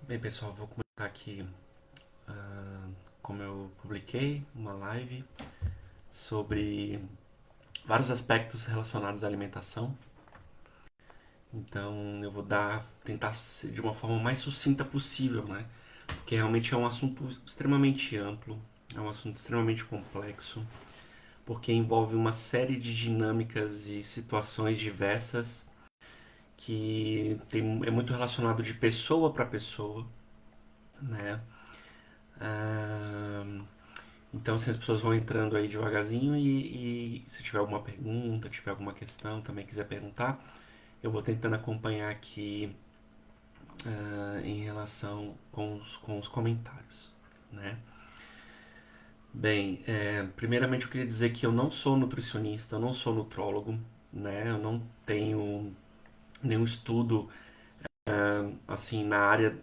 Bem, pessoal, vou começar aqui, como eu publiquei, uma live sobre vários aspectos relacionados à alimentação. Então, eu vou tentar ser de uma forma mais sucinta possível, né? Porque realmente é um assunto extremamente amplo, é um assunto extremamente complexo, porque envolve uma série de dinâmicas e situações diversas é muito relacionado de pessoa para pessoa, né? Ah, Então, assim, as pessoas vão entrando aí devagarzinho e se tiver alguma pergunta, tiver alguma questão, também quiser perguntar, eu vou tentando acompanhar aqui em relação com os comentários, né? Bem, primeiramente eu queria dizer que eu não sou nutricionista, eu não sou nutrólogo, né? Eu não tenho nenhum estudo, assim, na área,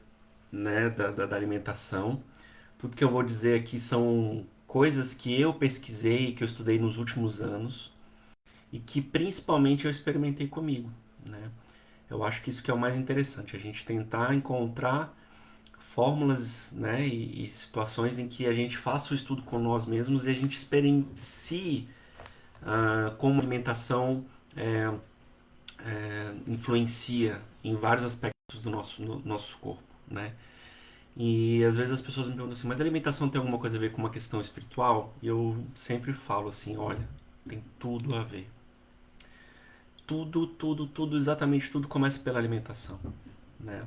né, da alimentação. Tudo que eu vou dizer aqui são coisas que eu pesquisei, que eu estudei nos últimos anos, e que principalmente eu experimentei comigo, né? Eu acho que isso que é o mais interessante, a gente tentar encontrar fórmulas, né, e situações em que a gente faça o estudo com nós mesmos e a gente experiencie como a alimentação é, influencia em vários aspectos do nosso corpo, né? E às vezes as pessoas me perguntam assim, mas a alimentação tem alguma coisa a ver com uma questão espiritual? E eu sempre falo assim, olha, tem tudo a ver. Tudo, exatamente tudo começa pela alimentação, né?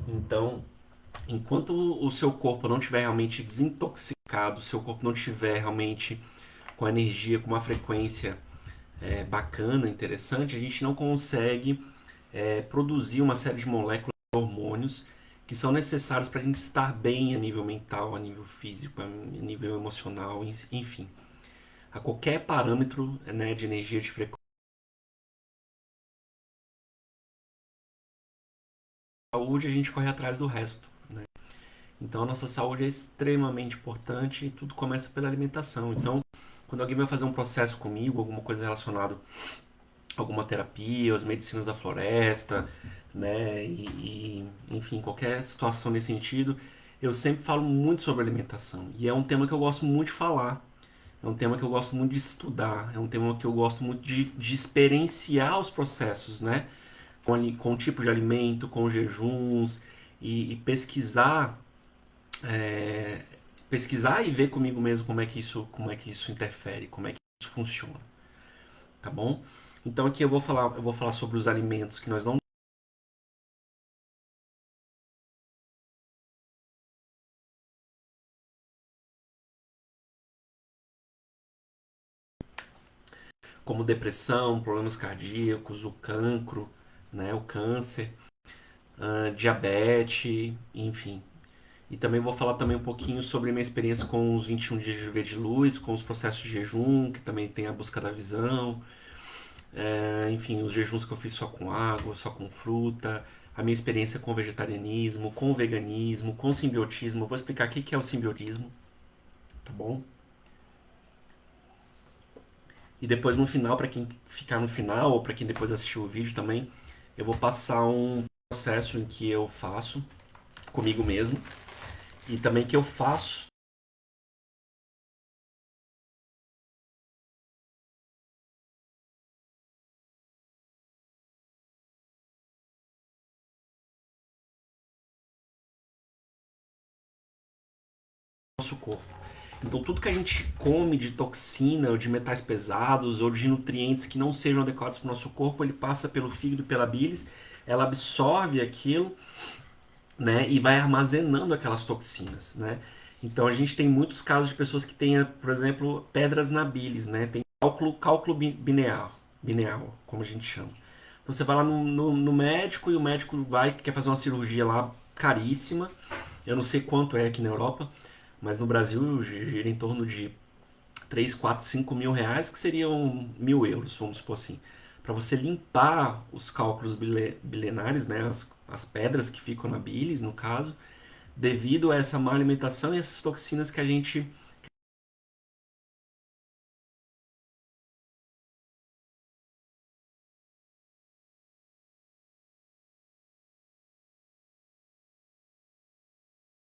Então, enquanto o seu corpo não estiver realmente desintoxicado, o seu corpo não estiver realmente com energia, com uma frequência bacana, interessante, a gente não consegue produzir uma série de moléculas e hormônios que são necessários para a gente estar bem a nível mental, a nível físico, a nível emocional, enfim. A qualquer parâmetro, né, de energia, de frequência, de saúde, a gente corre atrás do resto, né? Então a nossa saúde é extremamente importante e tudo começa pela alimentação. Então, quando alguém vai fazer um processo comigo, alguma coisa relacionada a alguma terapia, as medicinas da floresta, né, enfim, qualquer situação nesse sentido, eu sempre falo muito sobre alimentação. E é um tema que eu gosto muito de falar, é um tema que eu gosto muito de estudar, é um tema que eu gosto muito de experienciar os processos, né, com o tipo de alimento, com jejuns, e é, pesquisar e ver comigo mesmo como é que isso interfere, como é que isso funciona, tá bom? Então aqui eu vou falar sobre os alimentos que nós não, como depressão, problemas cardíacos, o cancro, né, o câncer, diabetes, enfim. E também vou falar também um pouquinho sobre minha experiência com os 21 dias de viver de luz, com os processos de jejum, que também tem a busca da visão, enfim, os jejuns que eu fiz só com água, só com fruta, a minha experiência com o vegetarianismo, com o veganismo, com o simbiotismo. Eu vou explicar o que é o simbiotismo, tá bom? E depois no final, para quem ficar no final, ou para quem depois assistir o vídeo também, eu vou passar um processo em que eu faço comigo mesmo e também que eu faço no nosso corpo. Então tudo que a gente come de toxina, ou de metais pesados, ou de nutrientes que não sejam adequados para o nosso corpo, ele passa pelo fígado e pela bilis, ela absorve aquilo, né, e vai armazenando aquelas toxinas, né? Então a gente tem muitos casos de pessoas que têm, por exemplo, pedras na bilis, né? Tem cálculo bineal, como a gente chama. Então você vai lá no médico e o médico quer fazer uma cirurgia lá caríssima. Eu não sei quanto é aqui na Europa, mas no Brasil gira em torno de 3, 4, 5 mil reais, que seriam 1.000 euros, vamos supor assim. Para você limpar os cálculos bilenares, né, as pedras que ficam na bilis, no caso, devido a essa má alimentação e essas toxinas que a gente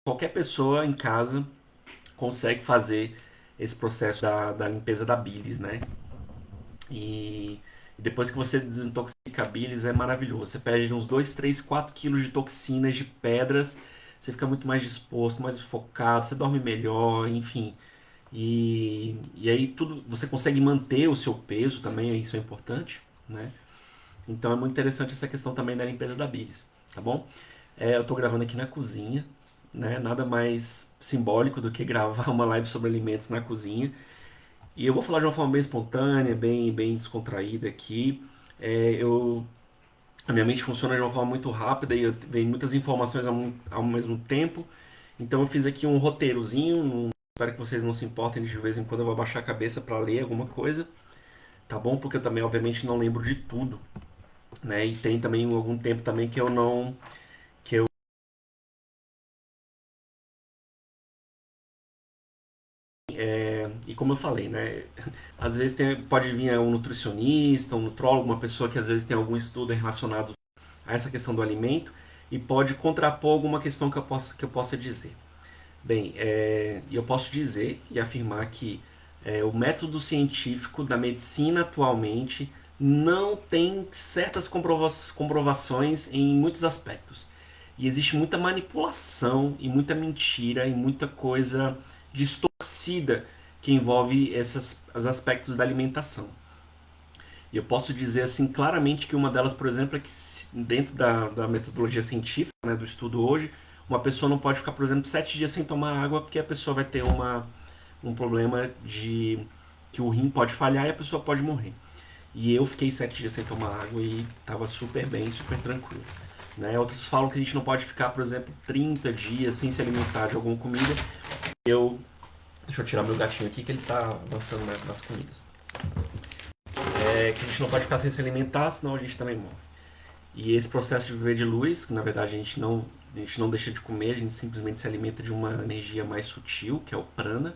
qualquer pessoa em casa consegue fazer esse processo da limpeza da bilis, né? E depois que você desintoxica a bilis é maravilhoso. Você perde uns 2, 3, 4 quilos de toxinas, de pedras, você fica muito mais disposto, mais focado, você dorme melhor, enfim. E aí tudo, você consegue manter o seu peso também, isso é importante, né? Então é muito interessante essa questão também da limpeza da bilis, tá bom? Eu estou gravando aqui na cozinha, né? Nada mais simbólico do que gravar uma live sobre alimentos na cozinha. E eu vou falar de uma forma bem espontânea, bem descontraída aqui. Eu, a minha mente funciona de uma forma muito rápida e vem muitas informações ao mesmo tempo. Então eu fiz aqui um roteirozinho. Espero que vocês não se importem de vez em quando eu vou abaixar a cabeça para ler alguma coisa, tá bom? Porque eu também, obviamente, não lembro de tudo, né? E tem também algum tempo também que eu não, que eu e como eu falei, né? Às vezes pode vir um nutricionista, um nutrólogo, uma pessoa que às vezes tem algum estudo relacionado a essa questão do alimento e pode contrapor alguma questão que eu possa dizer. Bem, eu posso dizer e afirmar que o método científico da medicina atualmente não tem certas comprovações em muitos aspectos. E existe muita manipulação e muita mentira e muita coisa distorcida que envolve os aspectos da alimentação. E eu posso dizer assim claramente que uma delas, por exemplo, é que dentro da metodologia científica, né, do estudo hoje, uma pessoa não pode ficar, por exemplo, 7 dias sem tomar água porque a pessoa vai ter um problema de que o rim pode falhar e a pessoa pode morrer. E eu fiquei 7 dias sem tomar água e estava super bem, super tranquilo. Né? Outros falam que a gente não pode ficar, por exemplo, 30 dias sem se alimentar de alguma comida. Eu Deixa eu tirar meu gatinho aqui que ele está avançando nas comidas. Que a gente não pode ficar sem se alimentar, senão a gente também morre. E esse processo de viver de luz, que na verdade a gente não deixa de comer, a gente simplesmente se alimenta de uma energia mais sutil, que é o prana,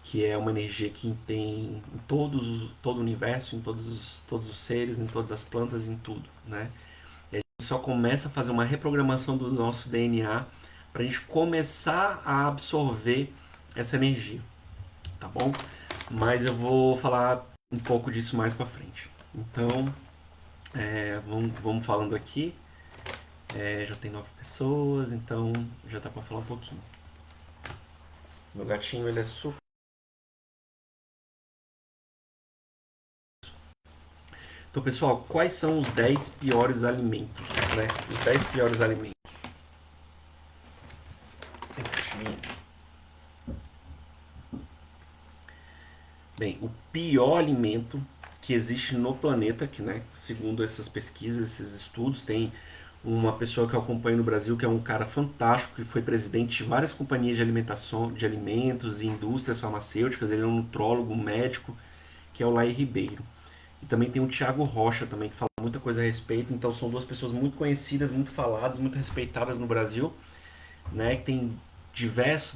que é uma energia que tem em todo o universo, em todos os seres, em todas as plantas, em tudo, né? E a gente só começa a fazer uma reprogramação do nosso DNA para a gente começar a absorver essa energia, tá bom? Mas eu vou falar um pouco disso mais para frente. Então, vamos falando aqui. Já tem 9 pessoas, então já dá para falar um pouquinho. Meu gatinho, ele é super. Então, pessoal, quais são os 10 piores alimentos, né? Os 10 piores alimentos. Bem, o pior alimento que existe no planeta, que, né, segundo essas pesquisas, esses estudos, tem uma pessoa que eu acompanho no Brasil, que é um cara fantástico, que foi presidente de várias companhias de alimentação, de alimentos e indústrias farmacêuticas, ele é um nutrólogo, um médico, que é o Laí Ribeiro. E também tem o Thiago Rocha também, que fala muita coisa a respeito. Então são duas pessoas muito conhecidas, muito faladas, muito respeitadas no Brasil, né? Que tem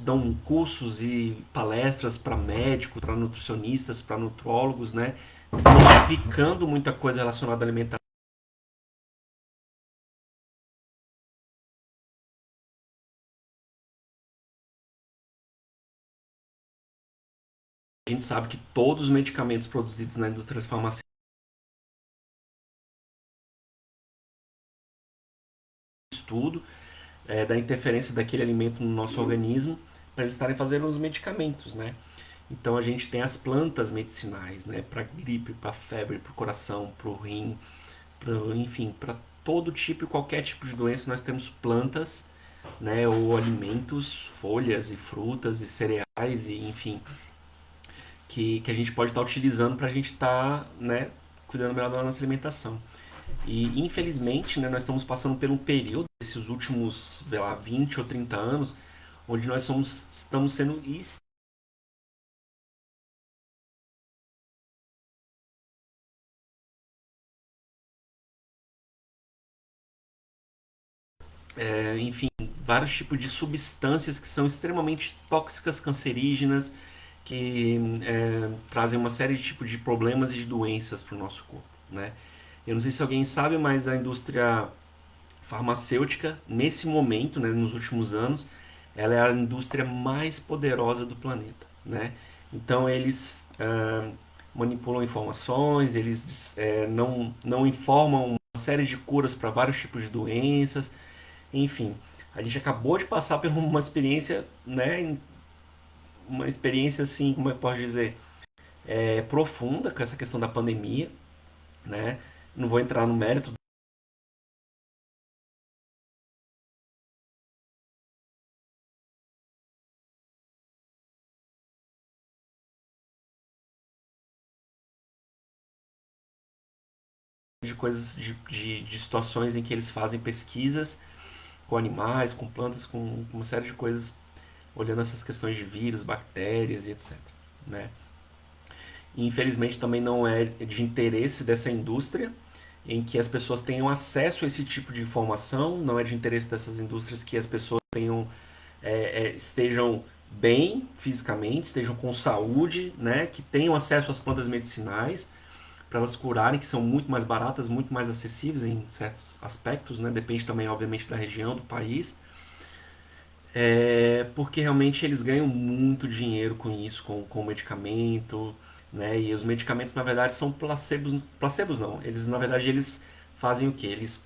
dão cursos e palestras para médicos, para nutricionistas, para nutrólogos, né? Desmistificando muita coisa relacionada à alimentação. A gente sabe que todos os medicamentos produzidos na indústria farmacêutica estudo da interferência daquele alimento no nosso organismo para eles estarem fazendo os medicamentos, né? Então a gente tem as plantas medicinais, né? Para gripe, para febre, para o coração, para o rim, enfim, para todo tipo e qualquer tipo de doença nós temos plantas, né? Ou alimentos, folhas e frutas e cereais e enfim, que a gente pode estar utilizando para a gente estar, né? Cuidando melhor da nossa alimentação. E infelizmente, né, nós estamos passando por um período, esses últimos, sei lá, 20 ou 30 anos, onde estamos sendo enfim, vários tipos de substâncias que são extremamente tóxicas, cancerígenas, que trazem uma série de tipos de problemas e de doenças para o nosso corpo, né? Eu não sei se alguém sabe, mas a indústria farmacêutica, nesse momento, né, nos últimos anos, ela é a indústria mais poderosa do planeta, né? Então eles manipulam informações, eles não informam uma série de curas para vários tipos de doenças, enfim. A gente acabou de passar por uma experiência, né? Uma experiência assim, como eu posso dizer, profunda com essa questão da pandemia, né? Não vou entrar no mérito de coisas, de situações em que eles fazem pesquisas com animais, com plantas, com uma série de coisas, olhando essas questões de vírus, bactérias e etc. Né? E infelizmente também não é de interesse dessa indústria em que as pessoas tenham acesso a esse tipo de informação, não é de interesse dessas indústrias que as pessoas estejam bem fisicamente, estejam com saúde, né, que tenham acesso às plantas medicinais para elas curarem, que são muito mais baratas, muito mais acessíveis em certos aspectos, né, depende também, obviamente, da região, do país, porque realmente eles ganham muito dinheiro com isso, com medicamento, né, e os medicamentos, na verdade, são placebos, placebos não, eles, na verdade, eles fazem o que? Eles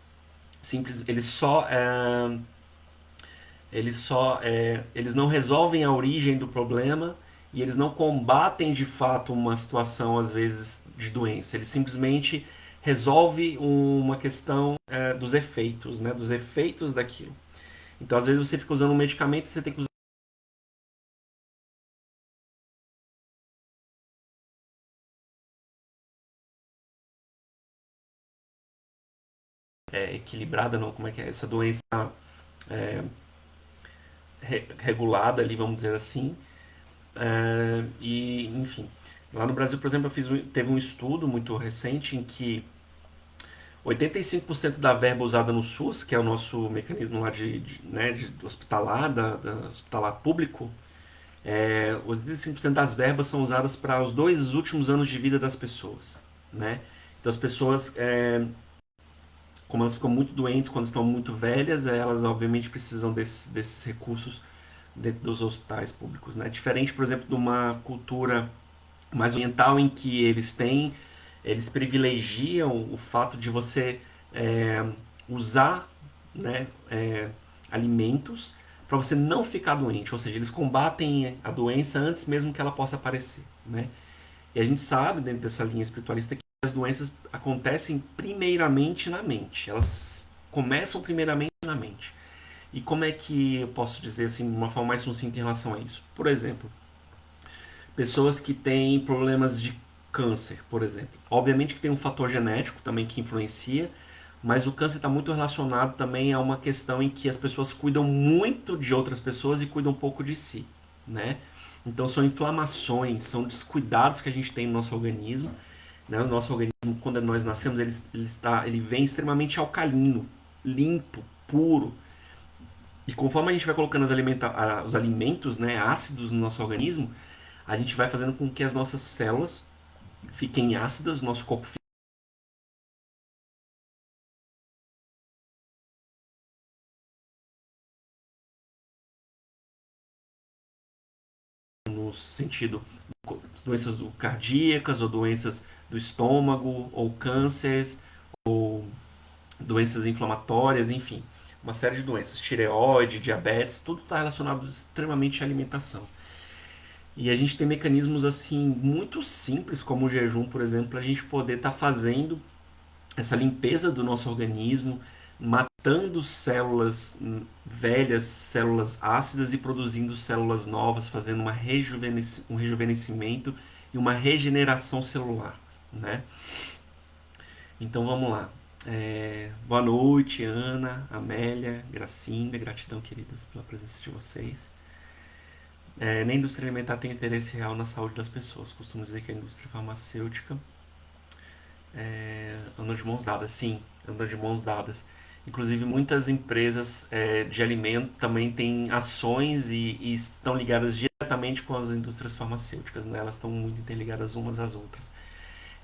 não resolvem a origem do problema e eles não combatem de fato uma situação às vezes de doença. Eles simplesmente resolvem uma questão dos efeitos, né, dos efeitos daquilo. Então às vezes você fica usando um medicamento e você tem que usar equilibrada, não, como é que é essa doença regulada ali, vamos dizer assim. E enfim, lá no Brasil, por exemplo, teve um estudo muito recente em que 85% da verba usada no SUS, que é o nosso mecanismo lá né, de hospitalar, da hospitalar público, 85% das verbas são usadas para os 2 últimos anos de vida das pessoas. Né? Então as pessoas, como elas ficam muito doentes quando estão muito velhas, elas obviamente precisam desses recursos dentro dos hospitais públicos. Né? Diferente, por exemplo, de uma cultura mais oriental em que eles privilegiam o fato de você é, usar, né, alimentos para você não ficar doente, ou seja, eles combatem a doença antes mesmo que ela possa aparecer, né? E a gente sabe dentro dessa linha espiritualista que as doenças acontecem primeiramente na mente, elas começam primeiramente na mente. E como é que eu posso dizer assim, de uma forma mais sucinta em relação a isso? Por exemplo, pessoas que têm problemas de câncer, por exemplo. Obviamente que tem um fator genético também que influencia, mas o câncer está muito relacionado também a uma questão em que as pessoas cuidam muito de outras pessoas e cuidam um pouco de si, né? Então são inflamações, são descuidados que a gente tem no nosso organismo, né? O nosso organismo, quando nós nascemos, ele vem extremamente alcalino, limpo, puro. E conforme a gente vai colocando os alimentos, né, ácidos no nosso organismo, a gente vai fazendo com que as nossas células fiquem ácidas, o nosso corpo fique no sentido de doenças cardíacas ou doenças do estômago ou cânceres ou doenças inflamatórias, enfim, uma série de doenças, tireoide, diabetes, tudo está relacionado extremamente à alimentação. E a gente tem mecanismos assim muito simples, como o jejum, por exemplo, para a gente poder estar fazendo essa limpeza do nosso organismo, matando células velhas, células ácidas e produzindo células novas, fazendo um rejuvenescimento e uma regeneração celular, né? Então vamos lá. Boa noite, Ana, Amélia, Gracinda, gratidão, queridas, pela presença de vocês. Nem a indústria alimentar tem interesse real na saúde das pessoas. Costumo dizer que a indústria farmacêutica andam de mãos dadas, sim, andam de mãos dadas. Inclusive, muitas empresas de alimento também têm ações e estão ligadas diretamente com as indústrias farmacêuticas, né? Elas estão muito interligadas umas às outras.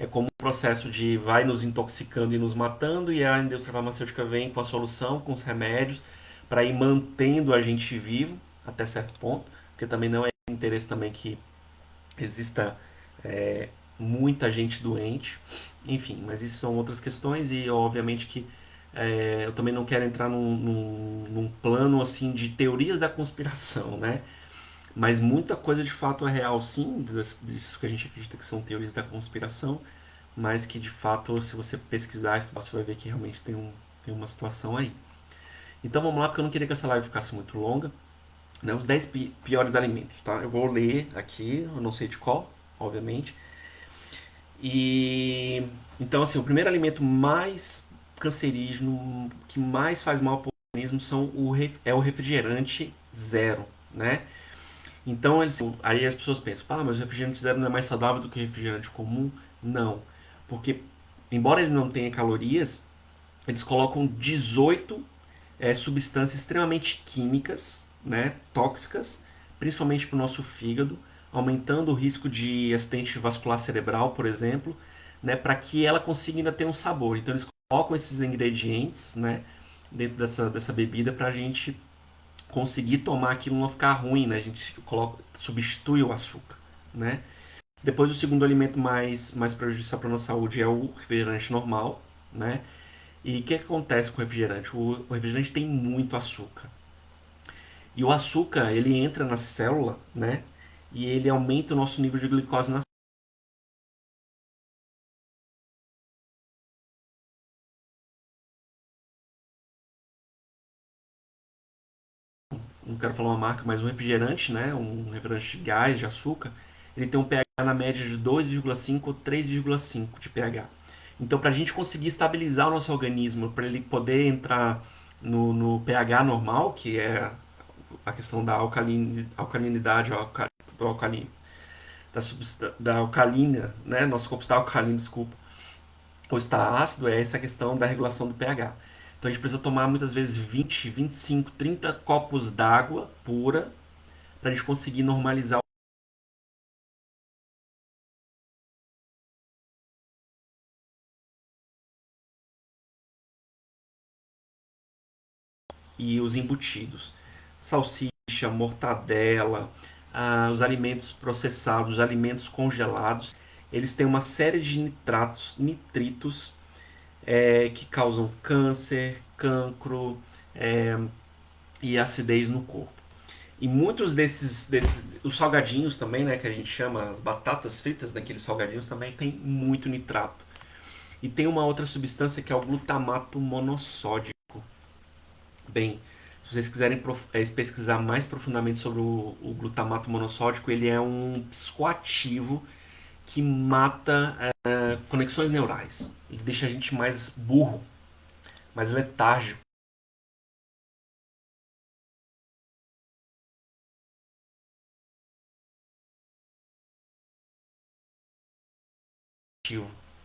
É como um processo de vai nos intoxicando e nos matando, e a indústria farmacêutica vem com a solução, com os remédios, para ir mantendo a gente vivo, até certo ponto, porque também não é interesse também que exista é, muita gente doente, enfim, mas isso são outras questões e obviamente que eu também não quero entrar num plano assim de teorias da conspiração, né? Mas muita coisa de fato é real, sim, disso que a gente acredita que são teorias da conspiração, mas que de fato, se você pesquisar, você vai ver que realmente tem uma situação aí. Então vamos lá, porque eu não queria que essa live ficasse muito longa. Né? Os 10 piores alimentos, tá? Eu vou ler aqui, eu não sei de qual, obviamente. E então, assim, o primeiro alimento mais cancerígeno, que mais faz mal para o organismo, é o refrigerante zero, né? Então, aí as pessoas pensam, mas o refrigerante zero não é mais saudável do que o refrigerante comum? Não, porque embora ele não tenha calorias, eles colocam 18 substâncias extremamente químicas, né, tóxicas, principalmente para o nosso fígado, aumentando o risco de acidente vascular cerebral, por exemplo, né, para que ela consiga ainda ter um sabor. Então eles colocam esses ingredientes, né, dentro dessa bebida para a gente conseguir tomar aquilo e não ficar ruim, né? A gente substitui o açúcar, né? Depois o segundo alimento mais prejudicial para a nossa saúde é o refrigerante normal, né? E o que acontece com o refrigerante? O refrigerante tem muito açúcar. E o açúcar, ele entra na célula, né? E ele aumenta o nosso nível de glicose na não quero falar uma marca, mas um refrigerante, né? Um refrigerante de gás, de açúcar, ele tem um pH na média de 2,5 ou 3,5 de pH. Então, para a gente conseguir estabilizar o nosso organismo, para ele poder entrar no pH normal, que é a questão da alcalinidade, do alcalino, da alcalina, né? Nosso corpo está alcalino, desculpa, ou está ácido, é essa questão da regulação do pH. Então a gente precisa tomar muitas vezes 20, 25, 30 copos d'água pura para a gente conseguir normalizar e os embutidos. Salsicha, mortadela, os alimentos processados, os alimentos congelados, eles têm uma série de nitritos que causam câncer, cancro e acidez no corpo. E muitos os salgadinhos também, né, que a gente chama as batatas fritas daqueles salgadinhos também tem muito nitrato. E tem uma outra substância que é o glutamato monossódico. Bem, se vocês quiserem pesquisar mais profundamente sobre o glutamato monossódico, ele é um psicoativo que mata conexões neurais e deixa a gente mais burro, mais letárgico.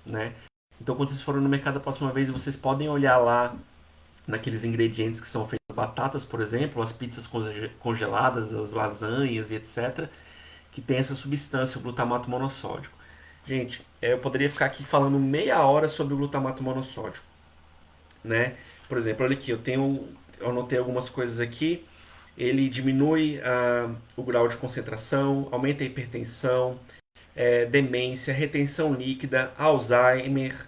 Né? Então, quando vocês forem no mercado a próxima vez, vocês podem olhar lá naqueles ingredientes que são feitos batatas, por exemplo, as pizzas congeladas, as lasanhas e etc., que tem essa substância, o glutamato monossódico. Gente, eu poderia ficar aqui falando meia hora sobre o glutamato monossódico, né? Por exemplo, olha aqui, eu anotei algumas coisas aqui. Ele diminui o grau de concentração, aumenta a hipertensão, demência, retenção líquida, Alzheimer,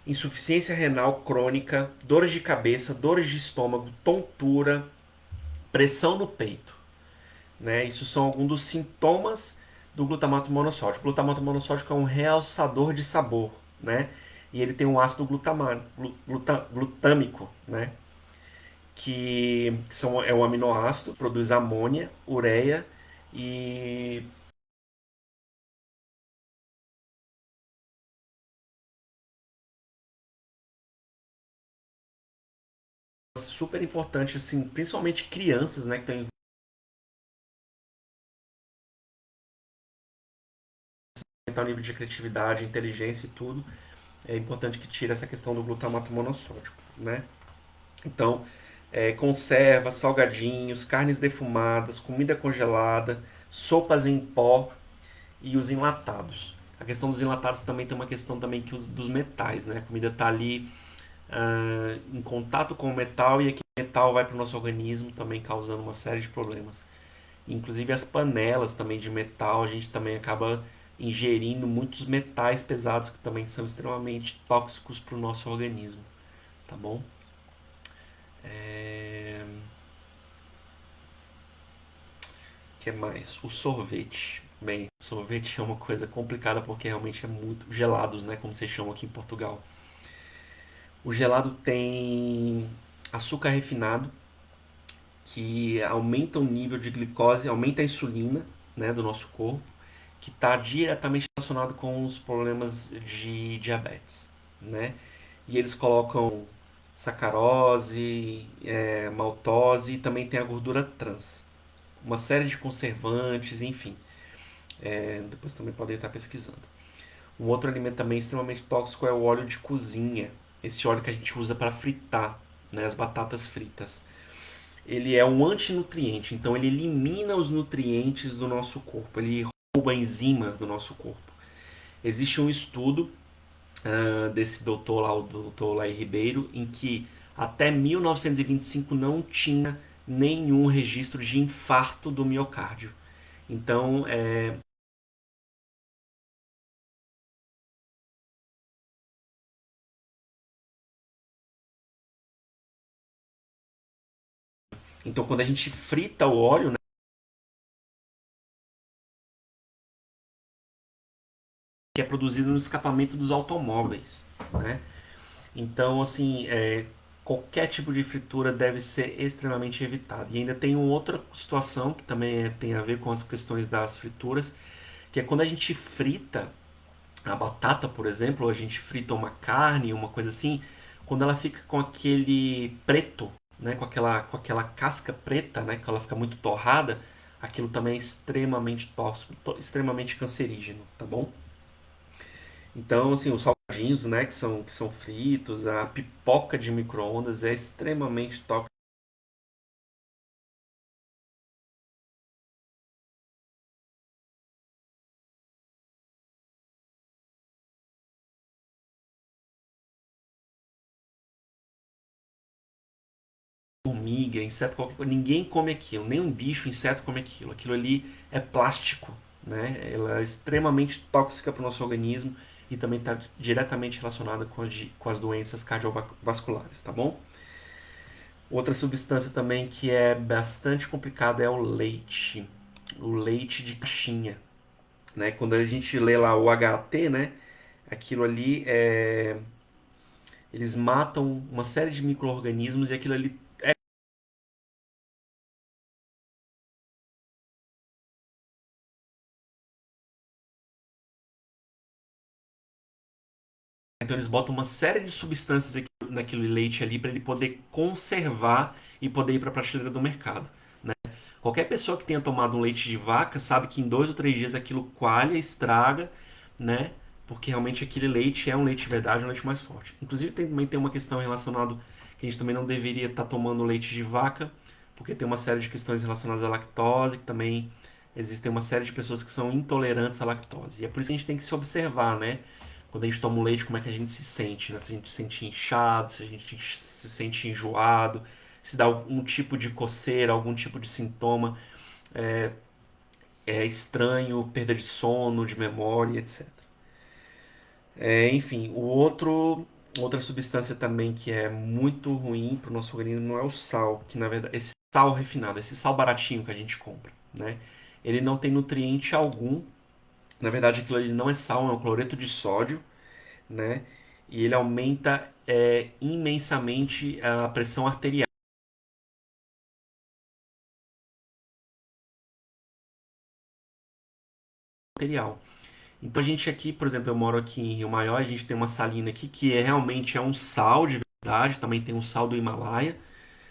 insuficiência renal crônica, dores de cabeça, dores de estômago, tontura, pressão no peito. Né? Isso são alguns dos sintomas do glutamato monossódico. O glutamato monossódico é um realçador de sabor, né? E ele tem um ácido glutâmico, né? É um aminoácido, produz amônia, ureia e super importante, assim, principalmente crianças, né, que têm o nível de criatividade, inteligência e tudo, é importante que tire essa questão do glutamato monossódico, né? Então, conservas, salgadinhos, carnes defumadas, comida congelada, sopas em pó e os enlatados. A questão dos enlatados também tem uma questão também dos metais, né? A comida está ali em contato com o metal e aquele metal vai para o nosso organismo também causando uma série de problemas. Inclusive as panelas também de metal, a gente também acaba ingerindo muitos metais pesados que também são extremamente tóxicos para o nosso organismo, tá bom? É... Que mais? O sorvete. Bem, o sorvete é uma coisa complicada porque realmente é muito gelados, né? Como vocês chamam aqui em Portugal. O gelado tem açúcar refinado que aumenta o nível de glicose, aumenta a insulina, né, do nosso corpo, que está diretamente relacionado com os problemas de diabetes, né? E eles colocam sacarose, maltose e também tem a gordura trans. Uma série de conservantes, enfim. Depois também podem estar pesquisando. Um outro alimento também extremamente tóxico é o óleo de cozinha. Esse óleo que a gente usa para fritar, né, as batatas fritas. Ele é um antinutriente, então ele elimina os nutrientes do nosso corpo, ele rouba enzimas do nosso corpo. Existe um estudo desse doutor lá, o doutor Lai Ribeiro, em que até 1925 não tinha nenhum registro de infarto do miocárdio. Então, então quando a gente frita o óleo, né, que é produzido no escapamento dos automóveis, né? Então, assim, qualquer tipo de fritura deve ser extremamente evitado. E ainda tem uma outra situação que também tem a ver com as questões das frituras, que é quando a gente frita a batata, por exemplo, ou a gente frita uma carne, uma coisa assim, quando ela fica com aquele preto, né, com aquela casca preta, né, que ela fica muito torrada, aquilo também é extremamente tóxico, extremamente cancerígeno, tá bom? Então, assim, os salgadinhos, né, que são fritos, a pipoca de micro-ondas é extremamente tóxica. Formiga, inseto, qualquer coisa. Ninguém come aquilo, nem um bicho, inseto come aquilo. Aquilo ali é plástico, né? Ela é extremamente tóxica para o nosso organismo e também está diretamente relacionada com as doenças cardiovasculares, tá bom? Outra substância também que é bastante complicada é o leite de caixinha, né? Quando a gente lê lá o HT, né? Aquilo ali eles matam uma série de micro-organismos e aquilo ali é. Então eles botam uma série de substâncias naquele leite ali para ele poder conservar e poder ir para a prateleira do mercado. Qualquer pessoa que tenha tomado um leite de vaca sabe que em 2 ou 3 dias aquilo coalha, estraga, né? Porque realmente aquele leite é um leite de verdade, um leite mais forte. Inclusive também tem uma questão relacionada que a gente também não deveria estar tomando leite de vaca, porque tem uma série de questões relacionadas à lactose, que também existem uma série de pessoas que são intolerantes à lactose. E é por isso que a gente tem que se observar, né? Quando a gente toma um leite, como é que a gente se sente, né? Se a gente se sente inchado, se a gente se sente enjoado, se dá algum tipo de coceira, algum tipo de sintoma estranho, perda de sono, de memória, etc. Enfim, outra substância também que é muito ruim para o nosso organismo não é o sal, que na verdade esse sal refinado, esse sal baratinho que a gente compra, né? Ele não tem nutriente algum. Na verdade, aquilo ali não é sal, é um cloreto de sódio, né? E ele aumenta imensamente a pressão arterial. Então a gente aqui, por exemplo, eu moro aqui em Rio Maior, a gente tem uma salina aqui que realmente é um sal de verdade, também tem um sal do Himalaia,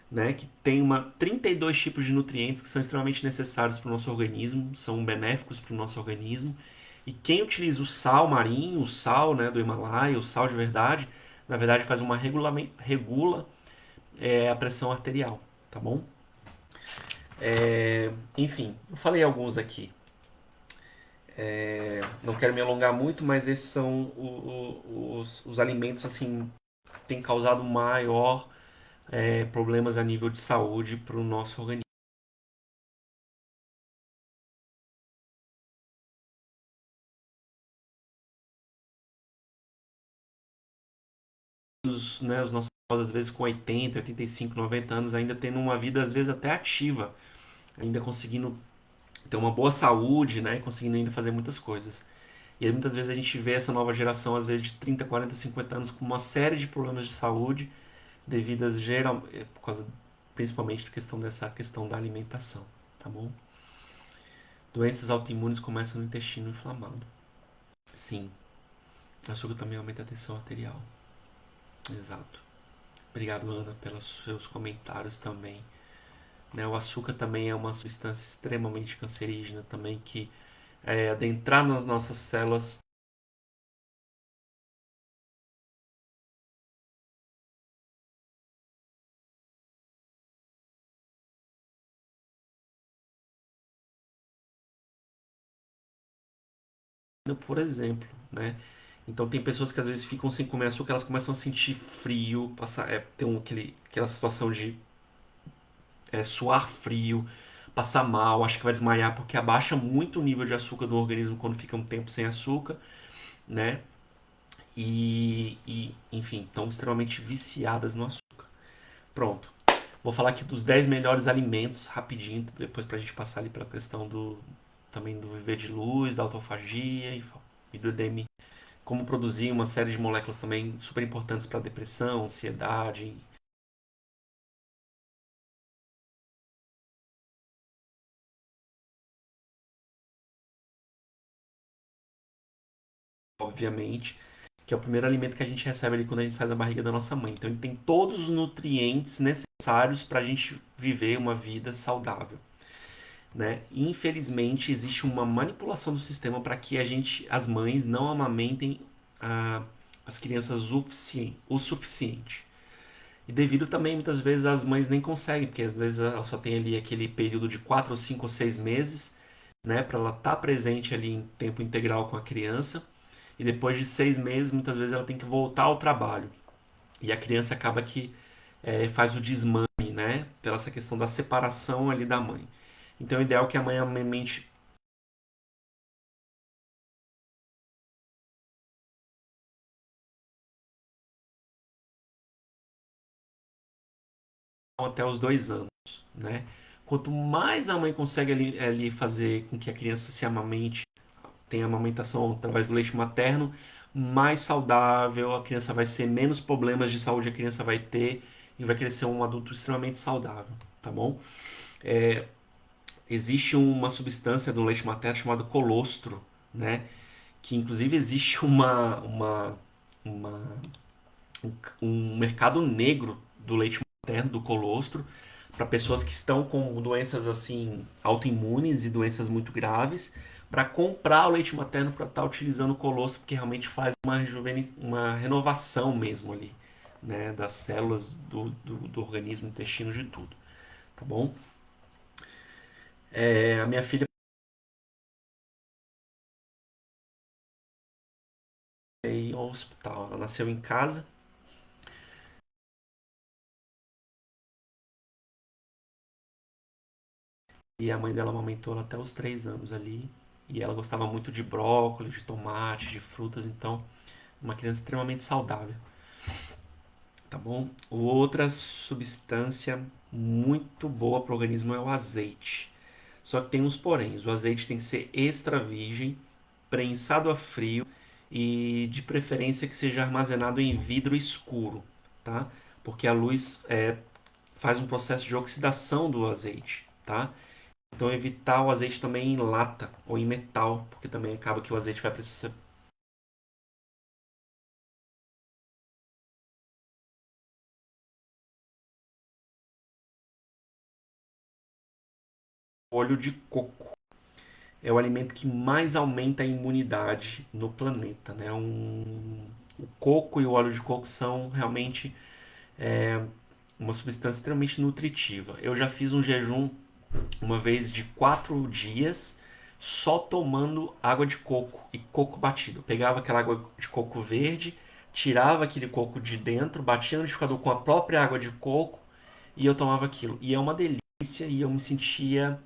né, que tem 32 tipos de nutrientes que são extremamente necessários para o nosso organismo, são benéficos para o nosso organismo. E quem utiliza o sal marinho, o sal, né, do Himalaia, o sal de verdade, na verdade faz regula a pressão arterial, tá bom? Enfim, eu falei alguns aqui. Não quero me alongar muito, mas esses são os alimentos assim que têm causado maior problemas a nível de saúde para o nosso organismo. né, os nossos avós, às vezes com 80, 85, 90 anos, ainda tendo uma vida, às vezes, até ativa, ainda conseguindo ter uma boa saúde, né, conseguindo ainda fazer muitas coisas. E aí, muitas vezes a gente vê essa nova geração, às vezes, de 30, 40, 50 anos, com uma série de problemas de saúde, devidas por causa, principalmente, da questão dessa questão da alimentação, tá bom? Doenças autoimunes começam no intestino inflamado. Sim, o açúcar também aumenta a tensão arterial. Exato. Obrigado, Ana, pelos seus comentários também. Né, o açúcar também é uma substância extremamente cancerígena também que adentrar nas nossas células. Por exemplo, né? Então tem pessoas que às vezes ficam sem comer açúcar, elas começam a sentir frio, ter aquela situação de suar frio, passar mal, acha que vai desmaiar porque abaixa muito o nível de açúcar do organismo quando fica um tempo sem açúcar, né? Enfim, estão extremamente viciadas no açúcar. Pronto. Vou falar aqui dos 10 melhores alimentos rapidinho, depois pra gente passar ali pela questão também do viver de luz, da autofagia e do EDM. Como produzir uma série de moléculas também super importantes para depressão, ansiedade. Obviamente, que é o primeiro alimento que a gente recebe ali quando a gente sai da barriga da nossa mãe. Então ele tem todos os nutrientes necessários para a gente viver uma vida saudável, né? Infelizmente existe uma manipulação do sistema para que as mães não amamentem a, as crianças o suficiente. E devido também, muitas vezes, as mães nem conseguem, porque às vezes ela só tem ali aquele período de 4 ou 5 ou 6 meses, né, para ela estar presente ali em tempo integral com a criança. E depois de 6 meses, muitas vezes ela tem que voltar ao trabalho. E a criança acaba que faz o desmame, né, pela essa questão da separação ali da mãe. Então, o ideal é que a mãe amamente até os 2 anos, né? Quanto mais a mãe consegue ali fazer com que a criança se amamente, tem amamentação através do leite materno, mais saudável a criança vai ser, menos problemas de saúde a criança vai ter e vai crescer um adulto extremamente saudável, tá bom? Existe uma substância do leite materno chamada colostro, né? Que inclusive existe uma, um mercado negro do leite materno, do colostro, para pessoas que estão com doenças assim autoimunes e doenças muito graves, para comprar o leite materno para estar utilizando o colostro, porque realmente faz uma renovação mesmo ali, né, das células do organismo, intestino, de tudo, tá bom? A minha filha foi ao hospital, ela nasceu em casa e a mãe dela amamentou ela até os 3 anos ali. E ela gostava muito de brócolis, de tomate, de frutas, então uma criança extremamente saudável, tá bom? Outra substância muito boa para o organismo é o azeite. Só que tem uns poréns. O azeite tem que ser extra virgem, prensado a frio e de preferência que seja armazenado em vidro escuro, tá? Porque a luz faz um processo de oxidação do azeite, tá? Então evitar o azeite também em lata ou em metal, porque também acaba que o azeite vai precisar óleo de coco. É o alimento que mais aumenta a imunidade no planeta, né? O coco e o óleo de coco são realmente uma substância extremamente nutritiva. Eu já fiz um jejum uma vez de 4 dias só tomando água de coco e coco batido. Eu pegava aquela água de coco verde, tirava aquele coco de dentro, batia no liquidificador com a própria água de coco e eu tomava aquilo. E é uma delícia e eu me sentia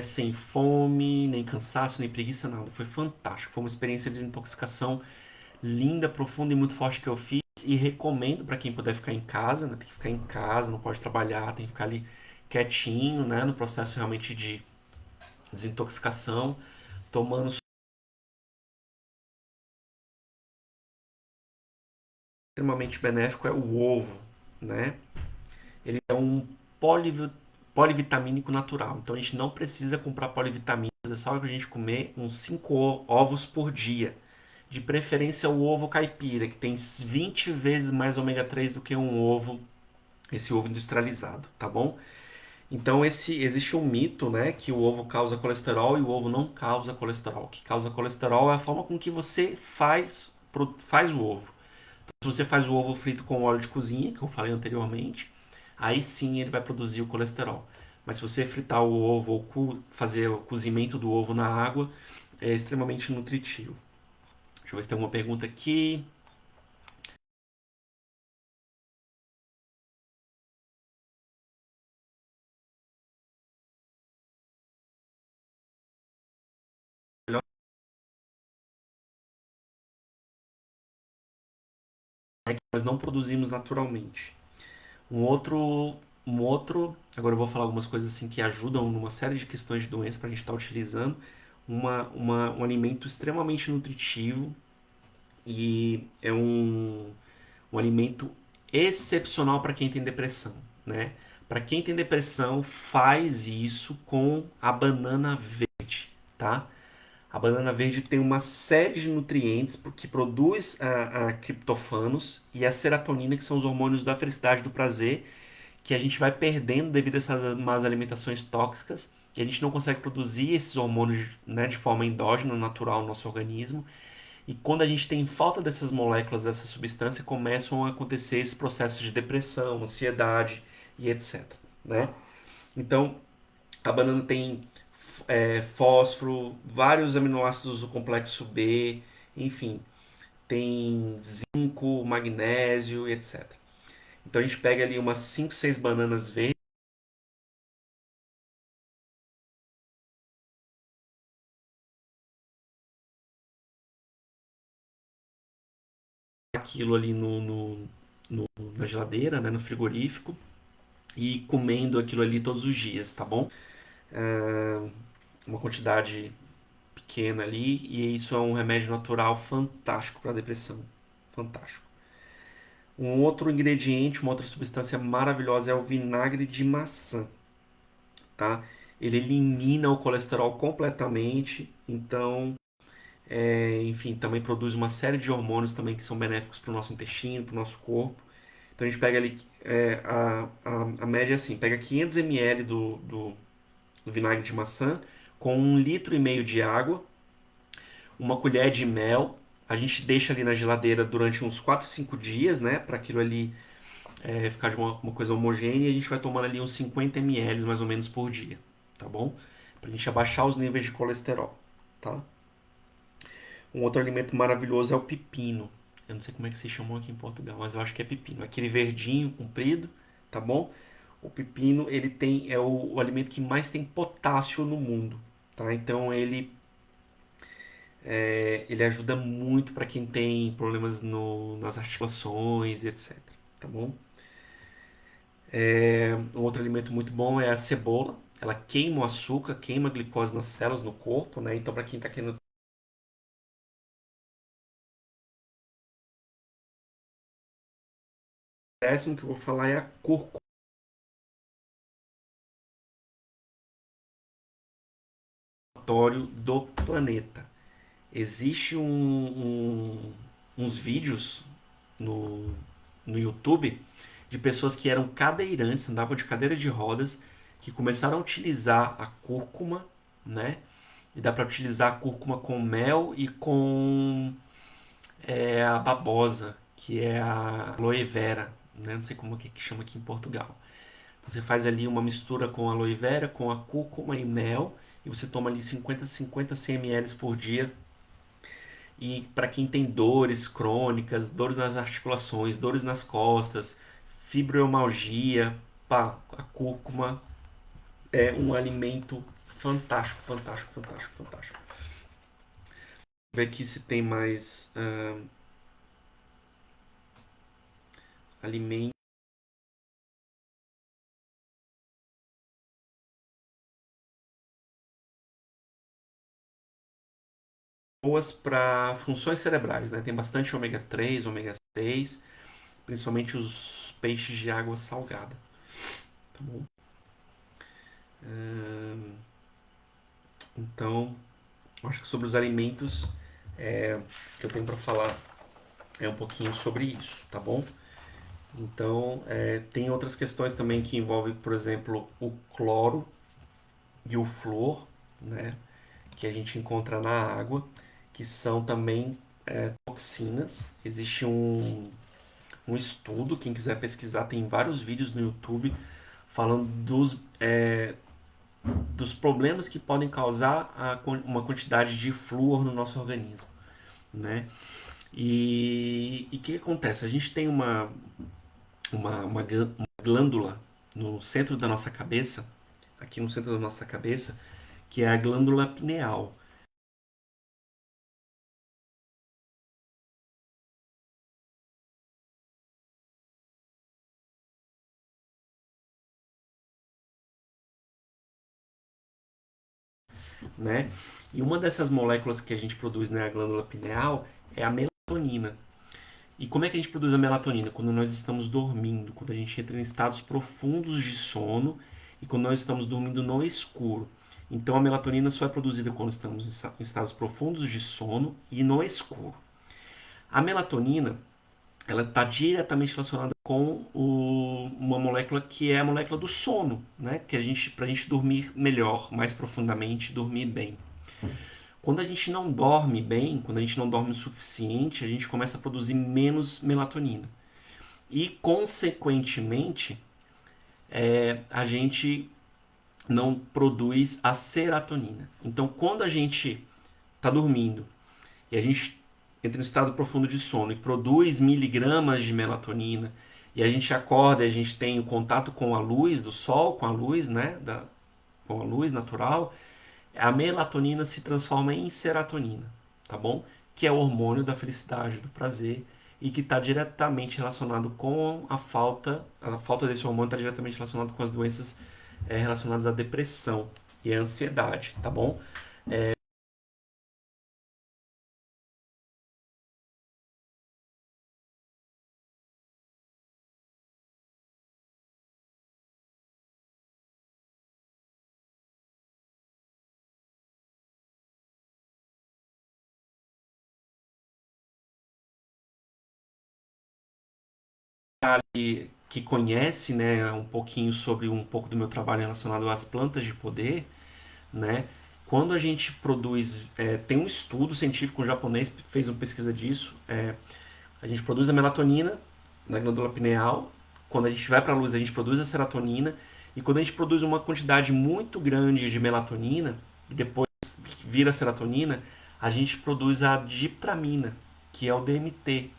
sem fome, nem cansaço, nem preguiça, nada. Foi fantástico. Foi uma experiência de desintoxicação linda, profunda e muito forte que eu fiz. e recomendo para quem puder ficar em casa, né? Tem que ficar em casa, não pode trabalhar, tem que ficar ali quietinho, né? No processo realmente de desintoxicação, tomando extremamente benéfico é o ovo, né? Ele é um polivi- polivitamínico natural, então a gente não precisa comprar polivitaminas, é só a gente comer uns 5 ovos por dia. De preferência o ovo caipira, que tem 20 vezes mais ômega 3 do que um ovo, esse ovo industrializado, tá bom? Então existe um mito, né, que o ovo causa colesterol e o ovo não causa colesterol. O que causa colesterol é a forma com que você faz o ovo. Se você faz o ovo frito com óleo de cozinha, que eu falei anteriormente, aí sim ele vai produzir o colesterol. Mas se você fritar o ovo ou fazer o cozimento do ovo na água, é extremamente nutritivo. Deixa eu ver se tem alguma pergunta aqui. É que nós não produzimos naturalmente. Agora eu vou falar algumas coisas assim que ajudam numa série de questões de doença para a gente estar utilizando um alimento extremamente nutritivo e é um alimento excepcional para quem tem depressão, né? Para quem tem depressão, faz isso com a banana verde, tá? A banana verde tem uma série de nutrientes que produz a criptofanos e a serotonina, que são os hormônios da felicidade, do prazer, que a gente vai perdendo devido a essas más alimentações tóxicas, e a gente não consegue produzir esses hormônios, né, de forma endógena, natural no nosso organismo. E quando a gente tem falta dessas moléculas, dessa substância, começam a acontecer esses processos de depressão, ansiedade e etc, né? Então, a banana tem fósforo, vários aminoácidos do complexo B, enfim, tem zinco, magnésio e etc. Então a gente pega ali umas 5, 6 bananas verdes, aquilo ali na geladeira, né, no frigorífico, e comendo aquilo ali todos os dias, tá bom? Uma quantidade pequena ali, e isso é um remédio natural fantástico para depressão. Fantástico. Um outro ingrediente, uma outra substância maravilhosa é o vinagre de maçã, tá? Ele elimina o colesterol completamente, então, enfim, também produz uma série de hormônios também que são benéficos para o nosso intestino, para o nosso corpo. Então a gente pega ali, a média é assim, pega 500 ml do vinagre de maçã com 1,5 litro de água, uma colher de mel, a gente deixa ali na geladeira durante uns 4, 5 dias, né, para aquilo ali ficar de uma coisa homogênea, e a gente vai tomando ali uns 50 ml mais ou menos por dia, tá bom? Pra gente abaixar os níveis de colesterol, tá? Um outro alimento maravilhoso é o pepino. Eu não sei como é que se chamam aqui em Portugal, mas eu acho que é pepino. Aquele verdinho, comprido, tá bom? O pepino, ele é o alimento que mais tem potássio no mundo, tá? Então ele ajuda muito para quem tem problemas nas articulações, etc, tá bom? Um outro alimento muito bom é a cebola. Ela queima o açúcar, queima a glicose nas células, no corpo, né? Então, para quem está querendo. O décimo que eu vou falar é a cúrcuma do planeta. Existe uns vídeos no, no YouTube de pessoas que eram cadeirantes, andavam de cadeira de rodas, que começaram a utilizar a cúrcuma, né? E dá para utilizar a cúrcuma com mel e com a babosa, que é a aloe vera, né? Não sei como é que chama aqui em Portugal. Você faz ali uma mistura com aloe vera, com a cúrcuma e mel, e você toma ali 50 100 ml por dia. E para quem tem dores crônicas, dores nas articulações, dores nas costas, fibromialgia, pá, a cúrcuma é um alimento fantástico, fantástico, fantástico, fantástico. Vou ver aqui se tem mais. alimentos boas para funções cerebrais, né? Tem bastante ômega 3, ômega 6, principalmente os peixes de água salgada. Tá bom? Então, acho que sobre os alimentos que eu tenho para falar é um pouquinho sobre isso, tá bom? Então, tem outras questões também que envolvem, por exemplo, o cloro e o flúor, né? Que a gente encontra na água, que são também toxinas. Existe um estudo, quem quiser pesquisar, tem vários vídeos no YouTube falando dos problemas que podem causar uma quantidade de flúor no nosso organismo, né? E o que acontece? A gente tem uma glândula no centro da nossa cabeça, aqui no centro da nossa cabeça, que é a glândula pineal. Né? E uma dessas moléculas que a gente produz na glândula pineal é a melatonina. E como é que a gente produz a melatonina? Quando nós estamos dormindo, quando a gente entra em estados profundos de sono e quando nós estamos dormindo no escuro. Então a melatonina só é produzida quando estamos em estados profundos de sono e no escuro. A melatonina, ela está diretamente relacionada com uma molécula que é a molécula do sono, né? Que para a gente dormir melhor, mais profundamente, dormir bem. Quando a gente não dorme bem, quando a gente não dorme o suficiente, a gente começa a produzir menos melatonina. E, consequentemente, a gente não produz a serotonina. Então, quando a gente está dormindo e a gente entra em um estado profundo de sono e produz miligramas de melatonina, e a gente acorda e a gente tem o contato com a luz do sol, com a luz, né, com a luz natural, a melatonina se transforma em serotonina, tá bom? Que é o hormônio da felicidade, do prazer e que está diretamente relacionado com a falta desse hormônio está diretamente relacionado com as doenças relacionadas à depressão e à ansiedade, tá bom? Que conhece, né, um pouquinho sobre um pouco do meu trabalho relacionado às plantas de poder, né? Quando a gente produz, tem um estudo científico, um japonês fez uma pesquisa disso, a gente produz a melatonina na glândula pineal, quando a gente vai para a luz a gente produz a serotonina, e quando a gente produz uma quantidade muito grande de melatonina, e depois vira serotonina, a gente produz a diptramina, que é o DMT.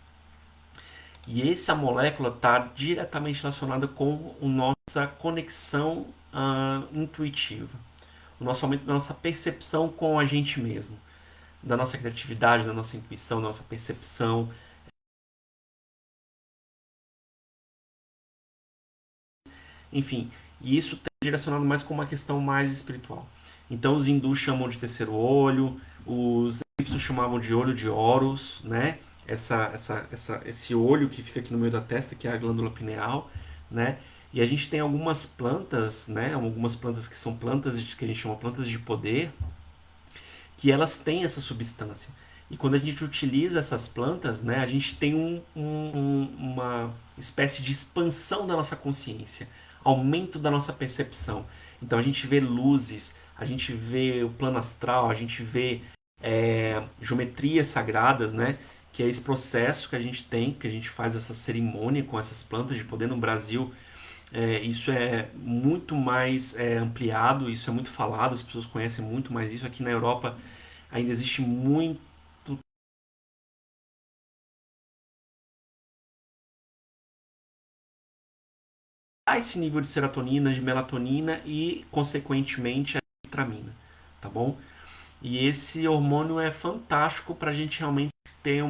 E essa molécula está diretamente relacionada com a nossa conexão intuitiva, o nosso aumento da nossa percepção com a gente mesmo, da nossa criatividade, da nossa intuição, da nossa percepção. Enfim, e isso está direcionado mais com uma questão mais espiritual. Então os hindus chamam de terceiro olho, os egípcios chamavam de olho de Horus, né? Esse olho que fica aqui no meio da testa, que é a glândula pineal, né? E a gente tem algumas plantas, né? Algumas plantas que são plantas que a gente chama plantas de poder, que elas têm essa substância. E quando a gente utiliza essas plantas, né, a gente tem uma espécie de expansão da nossa consciência, aumento da nossa percepção. Então a gente vê luzes, a gente vê o plano astral, a gente vê geometrias sagradas, né? Que é esse processo que a gente tem, que a gente faz essa cerimônia com essas plantas de poder no Brasil. Isso é muito mais ampliado, isso é muito falado, as pessoas conhecem muito mais isso. Aqui na Europa ainda existe muito esse nível de serotonina, de melatonina e, consequentemente, a vitramina, tá bom? E esse hormônio é fantástico para a gente realmente ter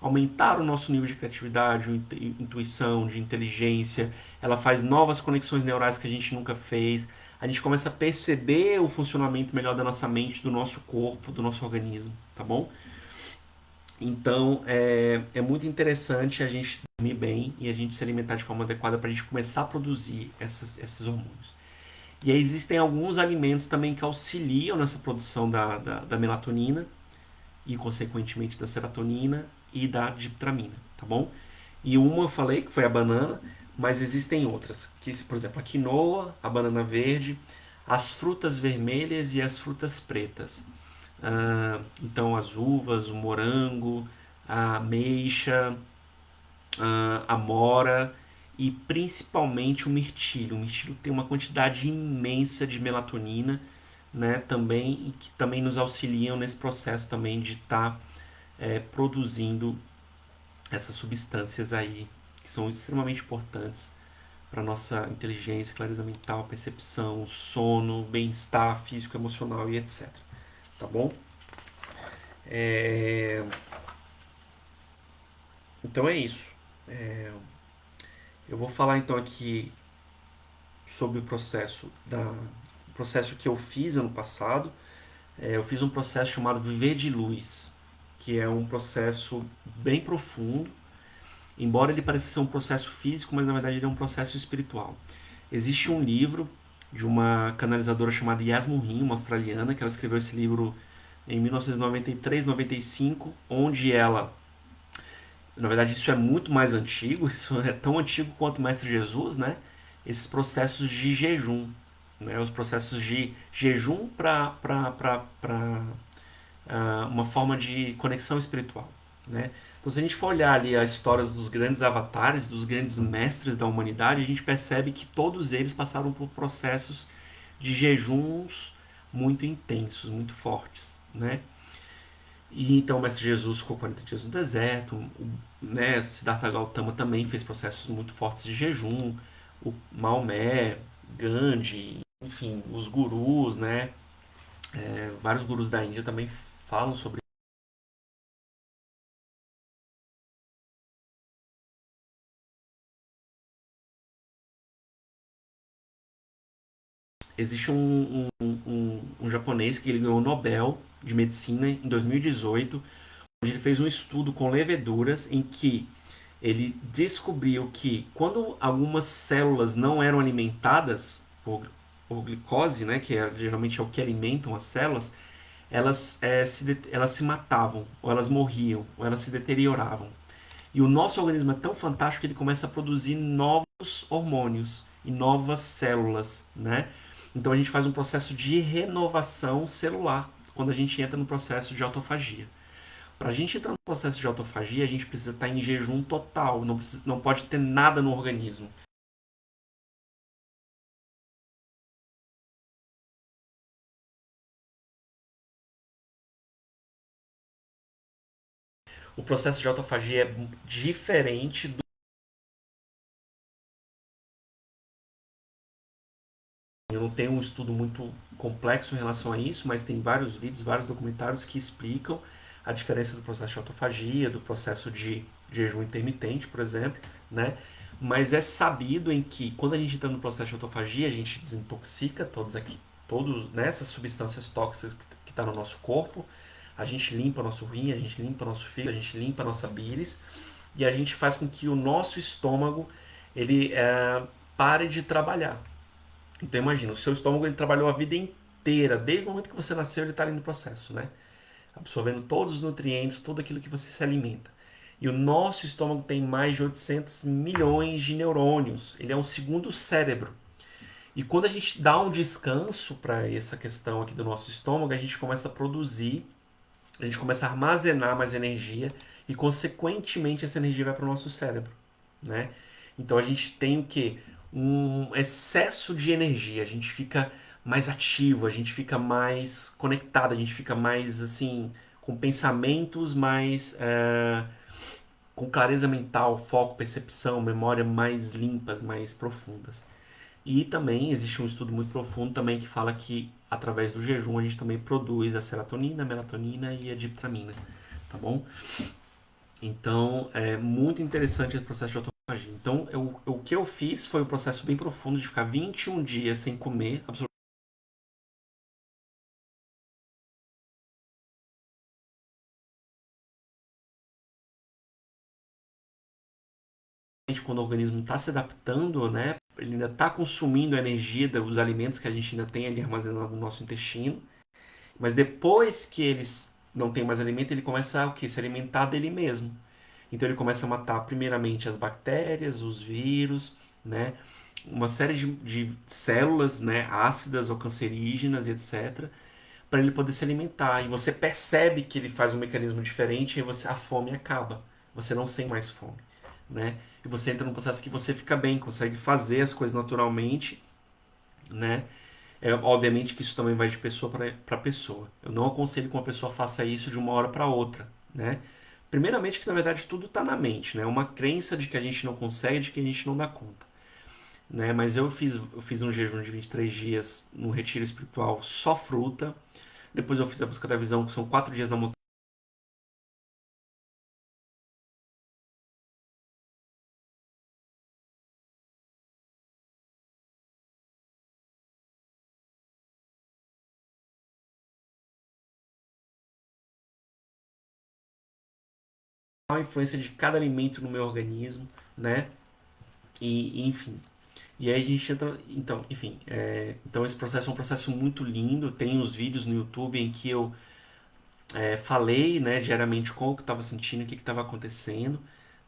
aumentar o nosso nível de criatividade, intuição, de inteligência. Ela faz novas conexões neurais que a gente nunca fez. A gente começa a perceber o funcionamento melhor da nossa mente, do nosso corpo, do nosso organismo, tá bom? Então é muito interessante a gente dormir bem e a gente se alimentar de forma adequada para a gente começar a produzir esses hormônios. E aí existem alguns alimentos também que auxiliam nessa produção da melatonina e, consequentemente, da serotonina e da diptramina, tá bom? E uma eu falei que foi a banana, mas existem outras, que, por exemplo, a quinoa, a banana verde, as frutas vermelhas e as frutas pretas. Então, as uvas, o morango, a ameixa, a amora e principalmente o mirtilo. O mirtilo tem uma quantidade imensa de melatonina, né, também, e que também nos auxiliam nesse processo também de estar produzindo essas substâncias aí que são extremamente importantes para nossa inteligência, clareza mental, percepção, sono, bem-estar físico, emocional e etc. Tá bom? É... Então é isso. Eu vou falar então aqui sobre o processo que eu fiz ano passado. Eu fiz um processo chamado Viver de Luz, que é um processo bem profundo, embora ele pareça ser um processo físico, mas na verdade ele é um processo espiritual. Existe um livro de uma canalizadora chamada Yasmin Rim, uma australiana, que ela escreveu esse livro em 1993, 95, onde ela, na verdade isso é muito mais antigo, isso é tão antigo quanto o Mestre Jesus, né? Esses processos de jejum, né? Os processos de jejum para uma forma de conexão espiritual, né? Então, se a gente for olhar ali as histórias dos grandes avatares, dos grandes mestres da humanidade, a gente percebe que todos eles passaram por processos de jejuns muito intensos, muito fortes, né? E então o Mestre Jesus ficou 40 dias no deserto, né? Siddhartha Gautama também fez processos muito fortes de jejum, o Maomé, Gandhi, enfim, os gurus, né? Vários gurus da Índia também falam sobre. Existe um japonês que ele ganhou o Nobel de Medicina em 2018, onde ele fez um estudo com leveduras em que ele descobriu que quando algumas células não eram alimentadas por glicose, né, que geralmente é o que alimentam as células, elas se matavam, ou elas morriam, ou elas se deterioravam. E o nosso organismo é tão fantástico que ele começa a produzir novos hormônios e novas células, né? Então a gente faz um processo de renovação celular quando a gente entra no processo de autofagia. Para a gente entrar no processo de autofagia, a gente precisa estar em jejum total, não pode ter nada no organismo. O processo de autofagia é diferente do. Eu não tenho um estudo muito complexo em relação a isso, mas tem vários vídeos, vários documentários que explicam a diferença do processo de autofagia, do processo de jejum intermitente, por exemplo, né? Mas é sabido em que quando a gente entra no processo de autofagia, a gente desintoxica todos nessas substâncias tóxicas que estão no nosso corpo, a gente limpa nosso rim, a gente limpa nosso fígado, a gente limpa nossa bilis e a gente faz com que o nosso estômago ele pare de trabalhar. Então imagina, o seu estômago ele trabalhou a vida inteira, desde o momento que você nasceu ele está ali no processo, né? Absorvendo todos os nutrientes, tudo aquilo que você se alimenta. E o nosso estômago tem mais de 800 milhões de neurônios. Ele é um segundo cérebro. E quando a gente dá um descanso para essa questão aqui do nosso estômago, a gente começa a produzir, a gente começa a armazenar mais energia e, consequentemente, essa energia vai para o nosso cérebro, né? Então a gente tem o quê? Um excesso de energia. A gente fica mais ativo, a gente fica mais conectado, a gente fica mais assim com pensamentos mais com clareza mental, foco, percepção, memória mais limpas, mais profundas. E também existe um estudo muito profundo também que fala que através do jejum a gente também produz a serotonina, a melatonina e a diptramina, tá bom? Então, é muito interessante esse processo de autofagia. Então, o que eu fiz foi um processo bem profundo de ficar 21 dias sem comer, absolutamente, quando o organismo está se adaptando, né? Ele ainda está consumindo a energia dos alimentos que a gente ainda tem ali armazenado no nosso intestino. Mas depois que eles não tem mais alimento, ele começa a, o quê? Se alimentar dele mesmo. Então ele começa a matar primeiramente as bactérias, os vírus, né? Uma série de células, né, ácidas ou cancerígenas e etc, para ele poder se alimentar. E você percebe que ele faz um mecanismo diferente e você, a fome acaba. Você não sente mais fome, né? E você entra num processo que você fica bem, consegue fazer as coisas naturalmente, né? É, obviamente que isso também vai de pessoa para pessoa. Eu não aconselho que uma pessoa faça isso de uma hora para outra, né? Primeiramente que na verdade tudo está na mente, né? Uma crença de que a gente não consegue, de que a gente não dá conta, né? Mas eu fiz um jejum de 23 dias no retiro espiritual, só fruta. Depois eu fiz a busca da visão, que são 4 dias na montanha. A influência de cada alimento no meu organismo, né? Enfim. E aí a gente entra. Então, enfim. Então esse processo é um processo muito lindo. Tem os vídeos no YouTube em que eu falei, né, diariamente como que estava sentindo, o que estava acontecendo,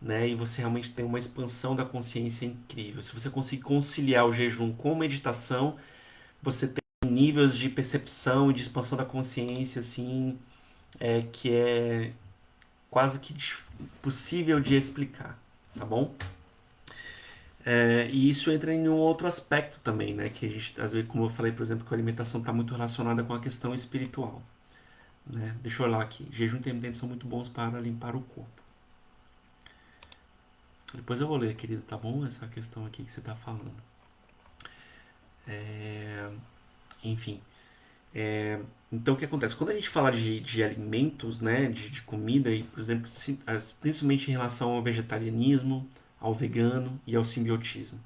né? E você realmente tem uma expansão da consciência incrível. Se você conseguir conciliar o jejum com meditação, você tem níveis de percepção e de expansão da consciência, assim, que é quase que possível de explicar, tá bom? E isso entra em um outro aspecto também, né? Que a gente, às vezes, como eu falei, por exemplo, que a alimentação está muito relacionada com a questão espiritual, né? Deixa eu olhar aqui. Jejum e intermitente são muito bons para limpar o corpo. Depois eu vou ler, querido, tá bom? Essa questão aqui que você está falando. Enfim. Então, o que acontece? Quando a gente fala de alimentos, né? De comida, e, por exemplo, principalmente em relação ao vegetarianismo, ao vegano e ao simbiotismo,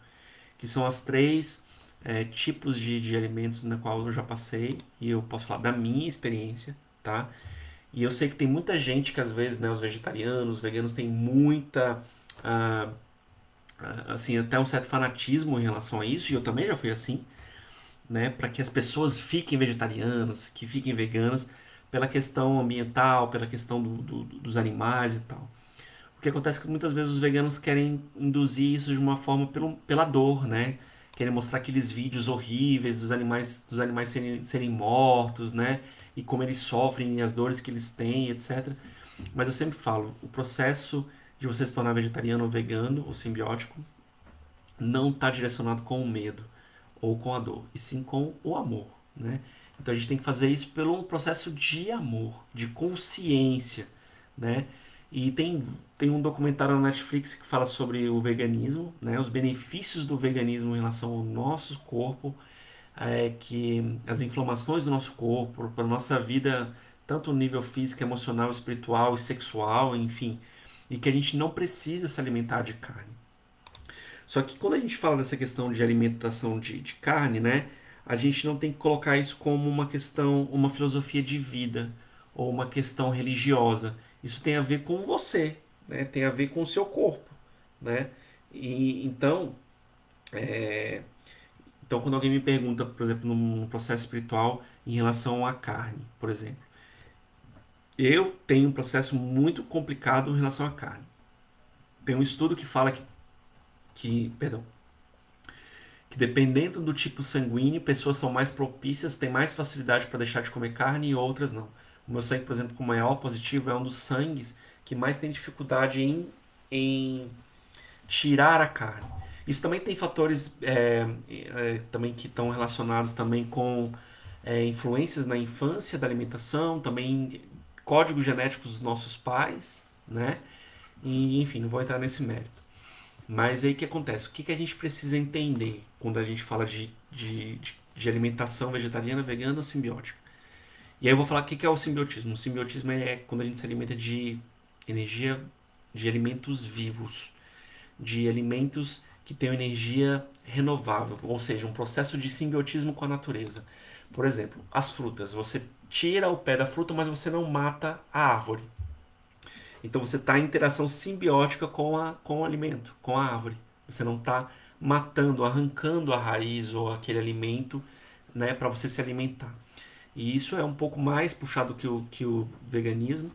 que são as três tipos de alimentos na qual eu já passei, e eu posso falar da minha experiência, tá? E eu sei que tem muita gente que às vezes, né, os vegetarianos, os veganos têm muita, ah, assim, até um certo fanatismo em relação a isso, e eu também já fui assim, né, para que as pessoas fiquem vegetarianas, que fiquem veganas, pela questão ambiental, pela questão dos animais e tal. O que acontece é que muitas vezes os veganos querem induzir isso de uma forma pela dor, né? Querem mostrar aqueles vídeos horríveis dos animais serem mortos, né? E como eles sofrem, e as dores que eles têm, etc. Mas eu sempre falo, o processo de você se tornar vegetariano ou vegano ou simbiótico não está direcionado com o medo ou com a dor, e sim com o amor, né? Então a gente tem que fazer isso pelo processo de amor, de consciência, né? E tem um documentário na Netflix que fala sobre o veganismo, né? Os benefícios do veganismo em relação ao nosso corpo, que as inflamações do nosso corpo, para a nossa vida, tanto no nível físico, emocional, espiritual e sexual, enfim, e que a gente não precisa se alimentar de carne. Só que quando a gente fala dessa questão de alimentação de carne, né, a gente não tem que colocar isso como uma questão, uma filosofia de vida ou uma questão religiosa. Isso tem a ver com você, né, tem a ver com o seu corpo, né? E então quando alguém me pergunta, por exemplo, num processo espiritual em relação à carne, por exemplo, eu tenho um processo muito complicado em relação à carne. Tem um estudo que fala perdão, que dependendo do tipo sanguíneo, pessoas são mais propícias, têm mais facilidade para deixar de comer carne e outras não. O meu sangue, por exemplo, com maior positivo é um dos sangues que mais tem dificuldade em tirar a carne. Isso também tem fatores também que estão relacionados também com influências na infância da alimentação, também códigos genéticos dos nossos pais, né? E enfim, não vou entrar nesse mérito. Mas aí o que acontece? O que a gente precisa entender quando a gente fala de alimentação vegetariana, vegana ou simbiótica? E aí eu vou falar o que é o simbiotismo. O simbiotismo é quando a gente se alimenta de energia de alimentos vivos, de alimentos que têm energia renovável, ou seja, um processo de simbiotismo com a natureza. Por exemplo, as frutas. Você tira o pé da fruta, mas você não mata a árvore. Então você está em interação simbiótica com o alimento, com a árvore. Você não está matando, arrancando a raiz ou aquele alimento, né, para você se alimentar. E isso é um pouco mais puxado que o veganismo,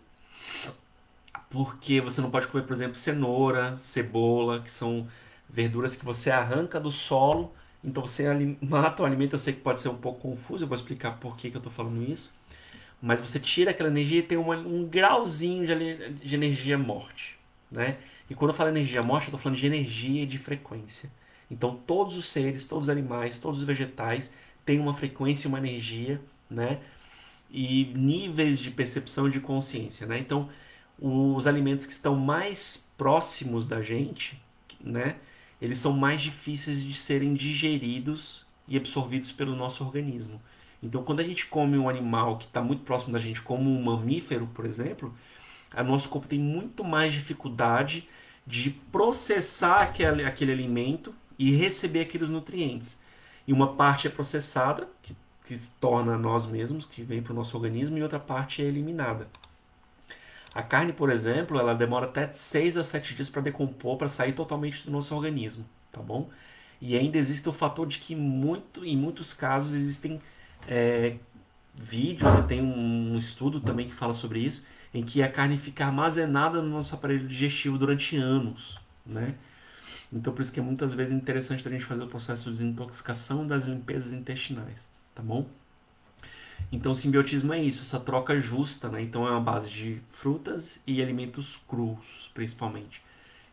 porque você não pode comer, por exemplo, cenoura, cebola, que são verduras que você arranca do solo, então você mata o alimento. Eu sei que pode ser um pouco confuso, eu vou explicar por que eu estou falando isso, mas você tira aquela energia e tem um grauzinho de energia morte, né? E quando eu falo energia morte, eu estou falando de energia e de frequência. Então todos os seres, todos os animais, todos os vegetais têm uma frequência e uma energia, né? E níveis de percepção e de consciência, né? Então os alimentos que estão mais próximos da gente, né? Eles são mais difíceis de serem digeridos e absorvidos pelo nosso organismo. Então, quando a gente come um animal que está muito próximo da gente, como um mamífero, por exemplo, o nosso corpo tem muito mais dificuldade de processar aquele alimento e receber aqueles nutrientes. E uma parte é processada, que se torna nós mesmos, que vem para o nosso organismo, e outra parte é eliminada. A carne, por exemplo, ela demora até 6 ou 7 dias para decompor, para sair totalmente do nosso organismo, tá bom? E ainda existe o fator de que em muitos casos existem é, vídeos, e tem um estudo também que fala sobre isso, em que a carne fica armazenada no nosso aparelho digestivo durante anos, né? Então por isso que é muitas vezes interessante a gente fazer o processo de desintoxicação das limpezas intestinais, tá bom? Então, o simbiotismo é isso, essa troca justa, né? Então, é uma base de frutas e alimentos crus, principalmente.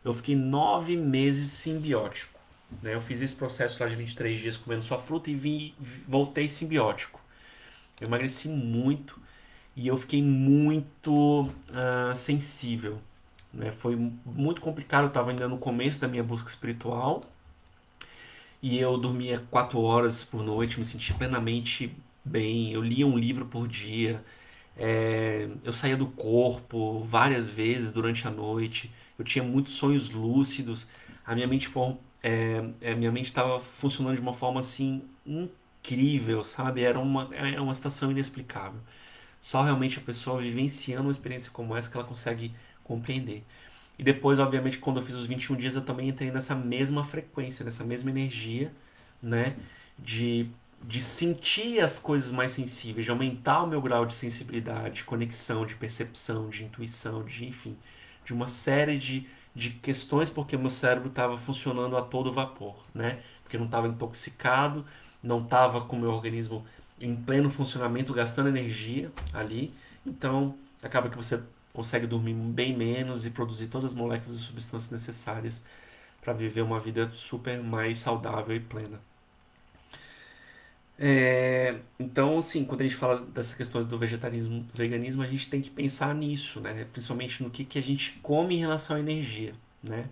Eu fiquei 9 meses simbiótico, né? Eu fiz esse processo lá de 23 dias comendo só fruta e voltei simbiótico. Eu emagreci muito e eu fiquei muito sensível, né? Foi muito complicado, eu estava ainda no começo da minha busca espiritual e eu dormia 4 horas por noite, me sentia plenamente bem. Eu lia um livro por dia. Eu saía do corpo várias vezes durante a noite. Eu tinha muitos sonhos lúcidos. A minha mente minha mente estava funcionando de uma forma assim incrível, sabe? É uma situação inexplicável. Só realmente a pessoa vivenciando uma experiência como essa que ela consegue compreender. E depois, obviamente, quando eu fiz os 21 dias, eu também entrei nessa mesma frequência, nessa mesma energia, né? De, de sentir as coisas mais sensíveis, de aumentar o meu grau de sensibilidade, de conexão, de percepção, de intuição, enfim, de uma série de questões, porque o meu cérebro estava funcionando a todo vapor, né? Porque eu não estava intoxicado, não estava com o meu organismo em pleno funcionamento, gastando energia ali. Então, acaba que você consegue dormir bem menos e produzir todas as moléculas e substâncias necessárias para viver uma vida super mais saudável e plena. Então, assim, quando a gente fala dessas questões do vegetarianismo, do veganismo, a gente tem que pensar nisso, né? Principalmente no que a gente come em relação à energia, né?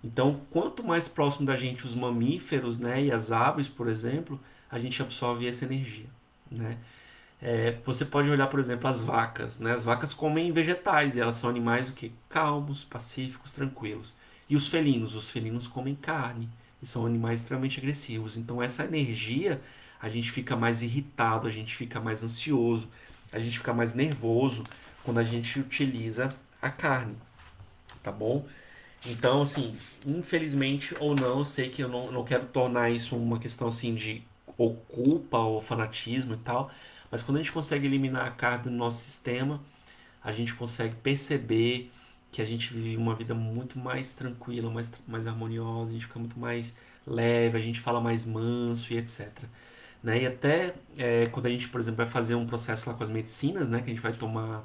Então, quanto mais próximo da gente os mamíferos, né, e as aves, por exemplo, a gente absorve essa energia, né? Você pode olhar, por exemplo, as vacas, né? As vacas comem vegetais e elas são animais o quê? Calmos, pacíficos, tranquilos. E os felinos comem carne e são animais extremamente agressivos. Então essa energia, a gente fica mais irritado, a gente fica mais ansioso, a gente fica mais nervoso quando a gente utiliza a carne, tá bom? Então, assim, infelizmente ou não, eu sei que eu não quero tornar isso uma questão assim de ou culpa ou fanatismo e tal, mas quando a gente consegue eliminar a carne do nosso sistema, a gente consegue perceber que a gente vive uma vida muito mais tranquila, mais harmoniosa, a gente fica muito mais leve, a gente fala mais manso e etc. Né? E até quando a gente, por exemplo, vai fazer um processo lá com as medicinas, né, que a gente vai tomar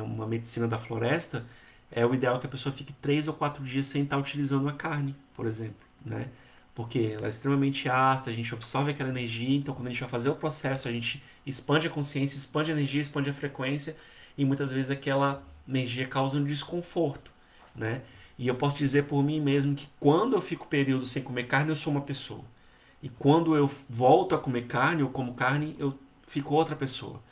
uma medicina da floresta, é o ideal que a pessoa fique 3 ou 4 dias sem estar utilizando a carne, por exemplo, né? Porque ela é extremamente ácida, a gente absorve aquela energia, então quando a gente vai fazer o processo, a gente expande a consciência, expande a energia, expande a frequência, e muitas vezes aquela energia causa um desconforto, né? E eu posso dizer por mim mesmo que quando eu fico período sem comer carne, eu sou uma pessoa. E quando eu volto a comer carne, ou como carne, eu fico outra pessoa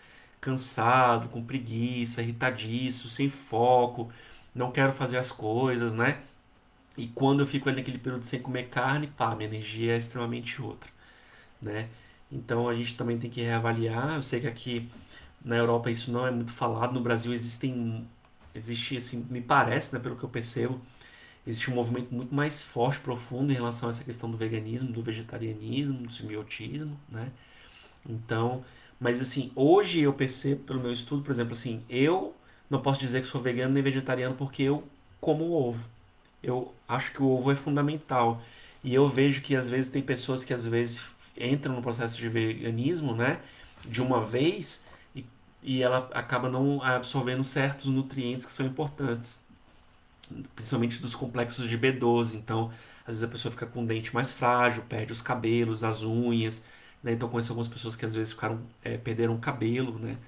cansado, com preguiça, irritadiço, sem foco. não quero fazer as coisas, né? E quando eu fico ali naquele período sem comer carne, pá, minha energia é extremamente outra, né? Então a gente também tem que reavaliar. Eu sei que aqui na Europa isso não é muito falado, no Brasil existe assim, me parece, né, pelo que eu percebo, existe um movimento muito mais forte, profundo em relação a essa questão do veganismo, do vegetarianismo, do simbiotismo, né? Então, mas assim, hoje eu percebo pelo meu estudo, por exemplo, assim, eu não posso dizer que sou vegano nem vegetariano porque eu como ovo. Eu acho que o ovo é fundamental. E eu vejo que às vezes tem pessoas que às vezes entram no processo de veganismo, né, de uma vez e ela acaba não absorvendo certos nutrientes que são importantes, principalmente dos complexos de B12. Então, às vezes a pessoa fica com o dente mais frágil, perde os cabelos, as unhas, né? Então, conheço algumas pessoas que às vezes perderam o cabelo, né?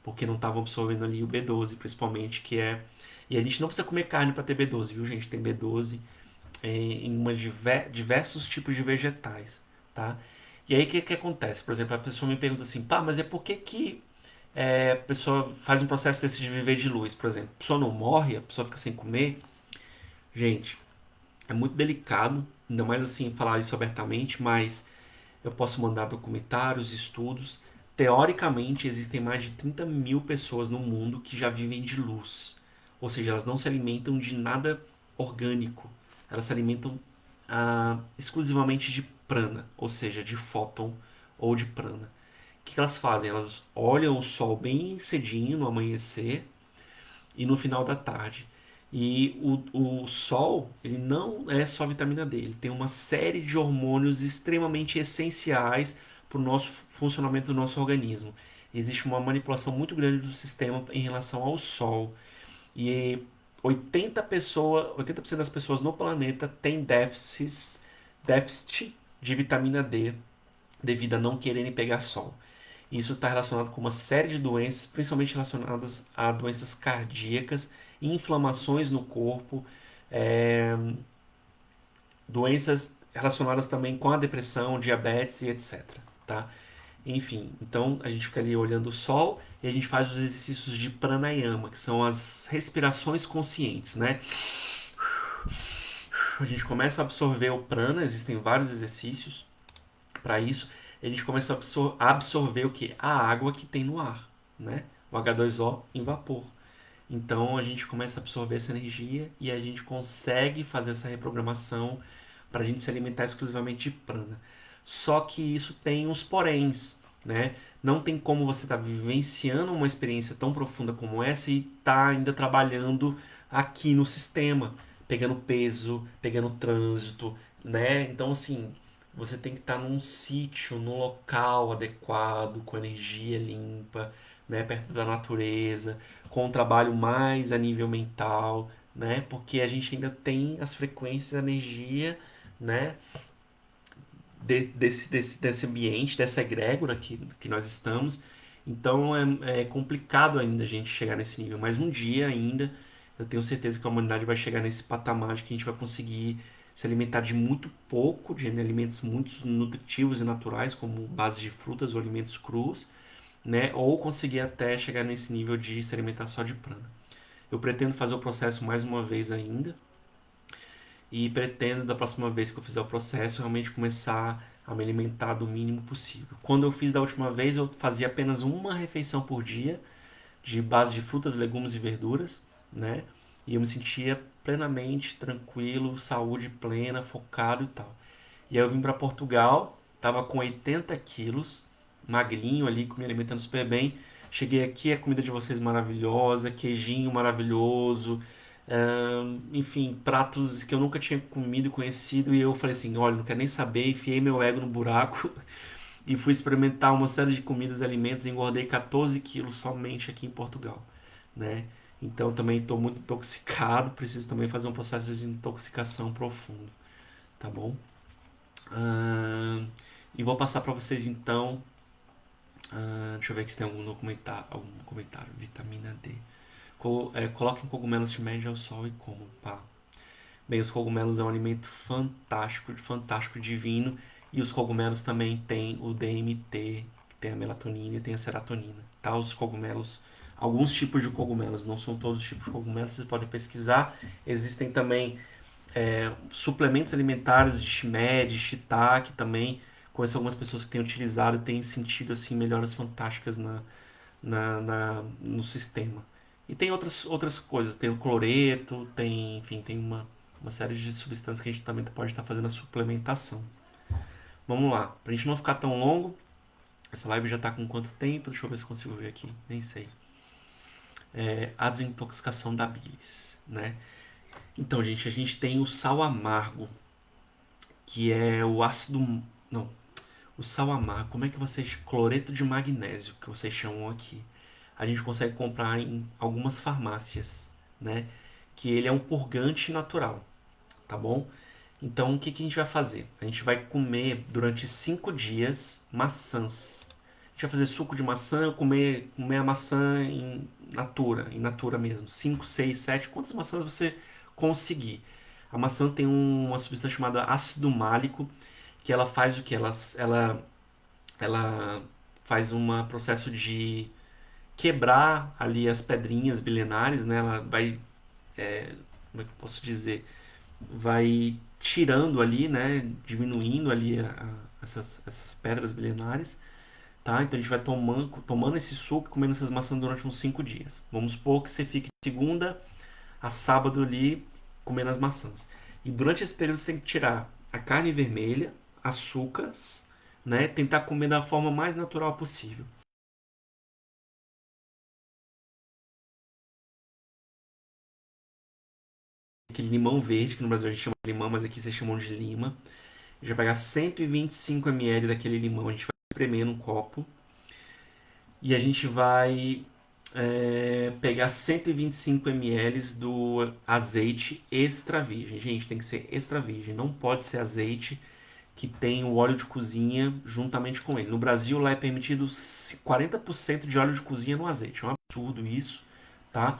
Porque não estavam absorvendo ali o B12, principalmente, que é. E a gente não precisa comer carne para ter B12, viu, gente? Tem B12 em diversos tipos de vegetais, tá? E aí, o que acontece? Por exemplo, a pessoa me pergunta assim, pá, mas é por que que a pessoa faz um processo desse de viver de luz, por exemplo? A pessoa não morre, a pessoa fica sem comer. Gente, é muito delicado, ainda mais assim falar isso abertamente, mas eu posso mandar documentários, estudos. Teoricamente, existem mais de 30 mil pessoas no mundo que já vivem de luz. Ou seja, elas não se alimentam de nada orgânico. Elas se alimentam exclusivamente de prana, ou seja, de fóton ou de prana. O que elas fazem? Elas olham o sol bem cedinho no amanhecer e no final da tarde. E o sol, ele não é só vitamina D, ele tem uma série de hormônios extremamente essenciais para o nosso funcionamento do nosso organismo. Existe uma manipulação muito grande do sistema em relação ao sol. E 80% das pessoas no planeta têm déficit de vitamina D devido a não quererem pegar sol. Isso está relacionado com uma série de doenças, principalmente relacionadas a doenças cardíacas, inflamações no corpo, é, doenças relacionadas também com a depressão, diabetes e etc. Tá? Enfim, então a gente fica ali olhando o sol e a gente faz os exercícios de pranayama, que são as respirações conscientes, né? A gente começa a absorver o prana, existem vários exercícios para isso, a gente começa a absorver o que? A água que tem no ar, né? O H2O em vapor. Então a gente começa a absorver essa energia e a gente consegue fazer essa reprogramação para a gente se alimentar exclusivamente de prana. Só que isso tem uns poréns, né? Não tem como você estar vivenciando uma experiência tão profunda como essa e estar ainda trabalhando aqui no sistema, pegando peso, pegando trânsito, né? Então, assim, você tem que estar num sítio, num local adequado, com energia limpa, né? Perto da natureza, com um trabalho mais a nível mental, né? Porque a gente ainda tem as frequências, a energia, né? Desse ambiente, dessa egrégora que nós estamos. Então é complicado ainda a gente chegar nesse nível. Mas um dia ainda, eu tenho certeza que a humanidade vai chegar nesse patamar de que a gente vai conseguir se alimentar de muito pouco, de alimentos muito nutritivos e naturais, como base de frutas ou alimentos crus, né? Ou conseguir até chegar nesse nível de se alimentar só de prana. Eu pretendo fazer o processo mais uma vez ainda, e pretendo da próxima vez que eu fizer o processo realmente começar a me alimentar do mínimo possível. Quando eu fiz da última vez, eu fazia apenas uma refeição por dia de base de frutas, legumes e verduras, né? E eu me sentia plenamente tranquilo, saúde plena, focado e tal. E aí eu vim para Portugal, tava com 80 quilos, magrinho ali, me alimentando super bem. Cheguei aqui, a comida de vocês maravilhosa, queijinho maravilhoso, enfim, pratos que eu nunca tinha comido e conhecido. E eu falei assim: olha, não quero nem saber, enfiei meu ego no buraco e fui experimentar uma série de comidas e alimentos. E engordei 14 quilos somente aqui em Portugal, né? Então também estou muito intoxicado, preciso também fazer um processo de desintoxicação profundo, tá bom? E vou passar para vocês então. Deixa eu ver aqui se tem algum comentário. Vitamina D. Coloquem cogumelos de média ao sol e comam. Pá. Bem, os cogumelos é um alimento fantástico, fantástico, divino. E os cogumelos também têm o DMT, que tem a melatonina e tem a serotonina. Tá? Os cogumelos, alguns tipos de cogumelos, não são todos os tipos de cogumelos, vocês podem pesquisar. Existem também suplementos alimentares de shimé, de shiitake também. Conheço algumas pessoas que têm utilizado e têm sentido assim melhoras fantásticas no sistema. E tem outras coisas, tem o cloreto, tem, enfim, tem uma série de substâncias que a gente também pode estar fazendo a suplementação. Vamos lá, pra gente não ficar tão longo, essa live já tá com quanto tempo? Deixa eu ver se consigo ver aqui, nem sei. A desintoxicação da bilis, né? Então, gente, a gente tem o sal amargo, que é o ácido. Não, o sal amargo, como é que vocês. Cloreto de magnésio, que vocês chamam aqui. A gente consegue comprar em algumas farmácias, né? Que ele é um purgante natural, tá bom? Então, o que que a gente vai fazer? A gente vai comer durante 5 dias maçãs. A gente vai fazer suco de maçã, comer a maçã in natura mesmo. 5, 6, 7, quantas maçãs você conseguir. A maçã tem uma substância chamada ácido málico, que ela faz o que? Ela faz um processo de quebrar ali as pedrinhas bilenares, né? Ela vai, como é que eu posso dizer? Vai tirando ali, né? Diminuindo ali essas pedras bilenares, tá? Então a gente vai tomando esse suco e comendo essas maçãs durante uns 5 dias. Vamos supor que você fique de segunda a sábado ali comendo as maçãs. E durante esse período você tem que tirar a carne vermelha, açúcares, né? Tentar comer da forma mais natural possível. Aquele limão verde, que no Brasil a gente chama de limão, mas aqui vocês chamam de lima. A gente vai pegar 125 ml daquele limão, a gente vai espremer num copo. E a gente vai pegar 125 ml do azeite extra virgem. Gente, tem que ser extra virgem. Não pode ser azeite que tem o óleo de cozinha juntamente com ele. No Brasil, lá é permitido 40% de óleo de cozinha no azeite. É um absurdo isso, tá?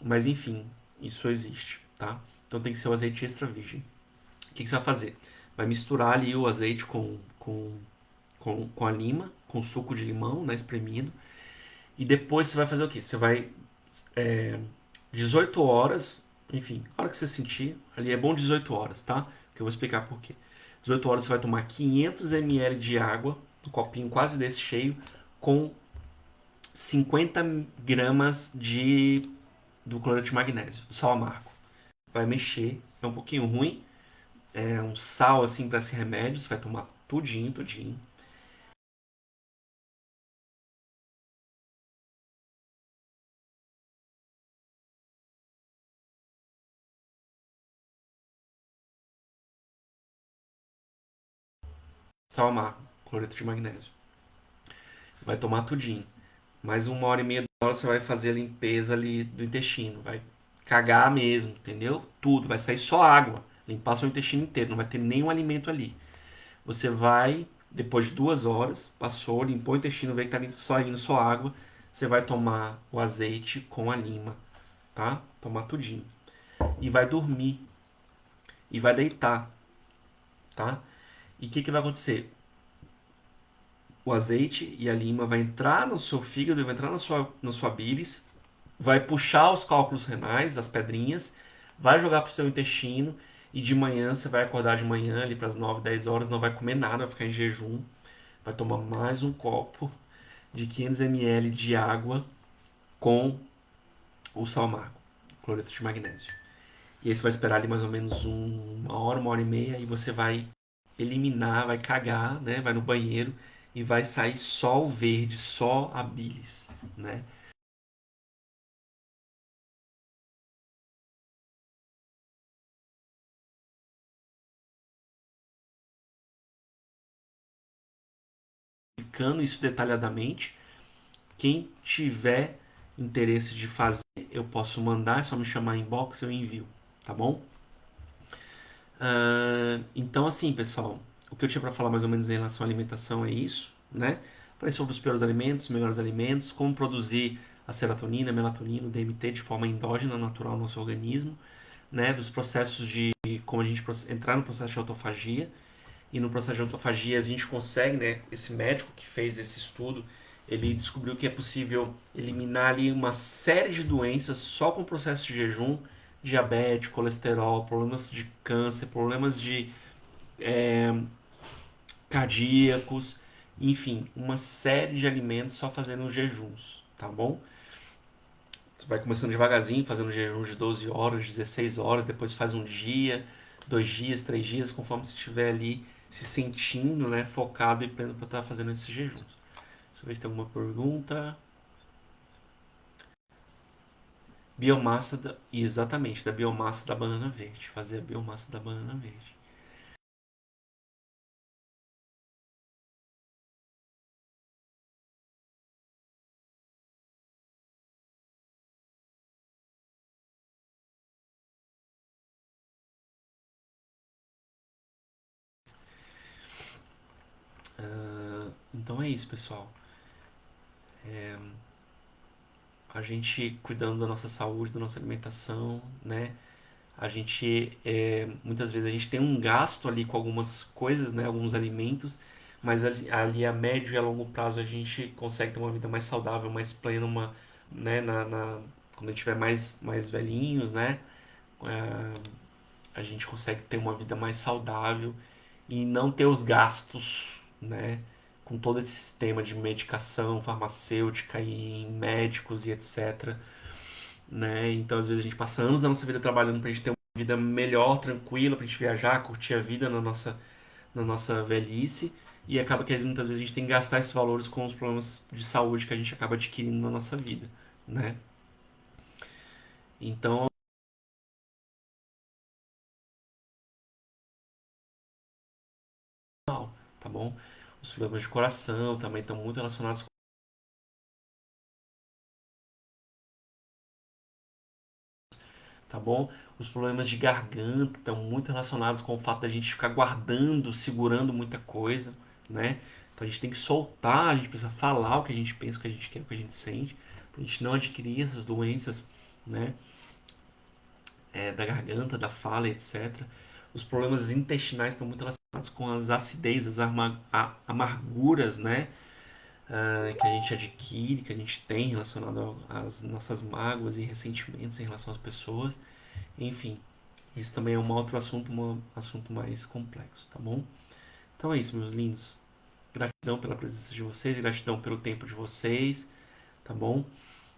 Mas enfim, isso existe, tá? Então tem que ser o azeite extra virgem. O que você vai fazer? Vai misturar ali o azeite com a lima, com o suco de limão, né, espremido. E depois você vai fazer o quê? Você vai 18 horas, enfim, a hora que você sentir, ali é bom 18 horas, tá? Que eu vou explicar por quê. 18 horas você vai tomar 500 ml de água, um copinho quase desse cheio, com 50 gramas do cloreto de magnésio, do sal amargo. Vai mexer, é um pouquinho ruim, é um sal assim para esse remédio, você vai tomar tudinho, tudinho. Sal amargo, cloreto de magnésio. Vai tomar tudinho. Mais 1 hora e meia, 2 horas você vai fazer a limpeza ali do intestino. Vai cagar mesmo, entendeu? Tudo. Vai sair só água. Limpar seu intestino inteiro. Não vai ter nenhum alimento ali. Você vai, depois de 2 horas, passou, limpou o intestino, vê que tá saindo só água. Você vai tomar o azeite com a lima, tá? Tomar tudinho. E vai dormir. E vai deitar, tá? E o que vai acontecer? O azeite e a lima vai entrar no seu fígado, vai entrar na sua bílis, vai puxar os cálculos renais, as pedrinhas, vai jogar para o seu intestino e de manhã você vai acordar de manhã ali para as 9, 10 horas, não vai comer nada, vai ficar em jejum, vai tomar mais um copo de 500 ml de água com o sal amargo, cloreto de magnésio. E aí você vai esperar ali mais ou menos 1 hora e meia e você vai eliminar, vai cagar, né? Vai no banheiro e vai sair só o verde, só a bilis, né? Explicando isso detalhadamente. Quem tiver interesse de fazer, eu posso mandar, é só me chamar em inbox, eu envio, tá bom? Então, assim, pessoal, o que eu tinha para falar mais ou menos em relação à alimentação é isso, né? Falei sobre os piores alimentos, os melhores alimentos, como produzir a serotonina, a melatonina, o DMT de forma endógena, natural no nosso organismo, né? Dos processos de como a gente entrar no processo de autofagia. E no processo de autofagia a gente consegue, né? Esse médico que fez esse estudo, Ele descobriu que é possível eliminar ali uma série de doenças só com o processo de jejum, diabetes, colesterol, problemas de câncer, problemas de cardíacos, enfim, uma série de alimentos só fazendo os jejuns, tá bom? Você vai começando devagarzinho, fazendo jejum de 12 horas, 16 horas, depois faz um dia, 2 dias, 3 dias, conforme você estiver ali se sentindo, né, focado e pleno para estar fazendo esses jejuns. Deixa eu ver se tem alguma pergunta. Biomassa da... Exatamente, da biomassa da banana verde. Fazer a biomassa da banana verde. Então é isso, pessoal. A gente cuidando da nossa saúde, da nossa alimentação, né? A gente, muitas vezes a gente tem um gasto ali com algumas coisas, né? Alguns alimentos, mas ali a médio e a longo prazo a gente consegue ter uma vida mais saudável, mais plena, né? Quando a gente tiver mais velhinhos, né? É, a gente consegue ter uma vida mais saudável e não ter os gastos, né, com todo esse sistema de medicação farmacêutica e em médicos e etc, né? Então, às vezes a gente passa anos da nossa vida trabalhando pra gente ter uma vida melhor, tranquila, pra gente viajar, curtir a vida na nossa velhice, e acaba que muitas vezes a gente tem que gastar esses valores com os problemas de saúde que a gente acaba adquirindo na nossa vida, né? Então, tá bom? Os problemas de coração também estão muito relacionados, tá bom? Os problemas de garganta estão muito relacionados com o fato da gente ficar guardando, segurando muita coisa, né? Então a gente tem que soltar, a gente precisa falar o que a gente pensa, o que a gente quer, o que a gente sente, pra gente não adquirir essas doenças, né? Da garganta, da fala, etc. Os problemas intestinais estão muito relacionados com as acidez, as amarguras, né? Que a gente adquire, que a gente tem relacionado às nossas mágoas e ressentimentos em relação às pessoas. Enfim, esse também é um outro assunto, um assunto mais complexo, tá bom? Então é isso, meus lindos. Gratidão pela presença de vocês, gratidão pelo tempo de vocês, tá bom?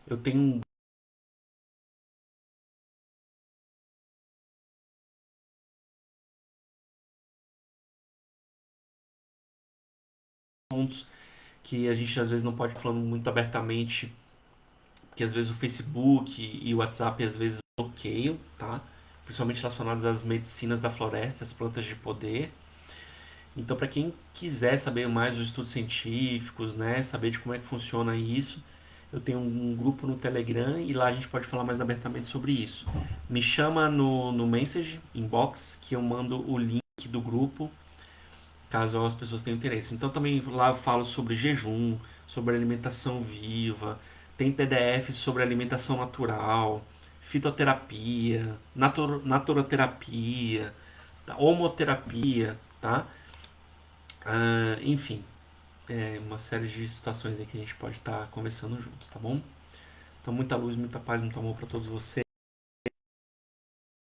Eu tenho pontos que a gente às vezes não pode falar muito abertamente, que às vezes o Facebook e o WhatsApp às vezes bloqueiam, tá? Principalmente relacionados às medicinas da floresta, as plantas de poder. Então, para quem quiser saber mais dos estudos científicos, né, saber de como é que funciona isso, eu tenho um grupo no Telegram e lá a gente pode falar mais abertamente sobre isso. Me chama no Message, inbox, que eu mando o link do grupo, caso as pessoas tenham interesse. Então também lá eu falo sobre jejum, sobre alimentação viva, tem PDF sobre alimentação natural, fitoterapia, naturoterapia, homoterapia, tá? Enfim, uma série de situações aí que a gente pode estar conversando juntos, tá bom? Então muita luz, muita paz, muito amor para todos vocês.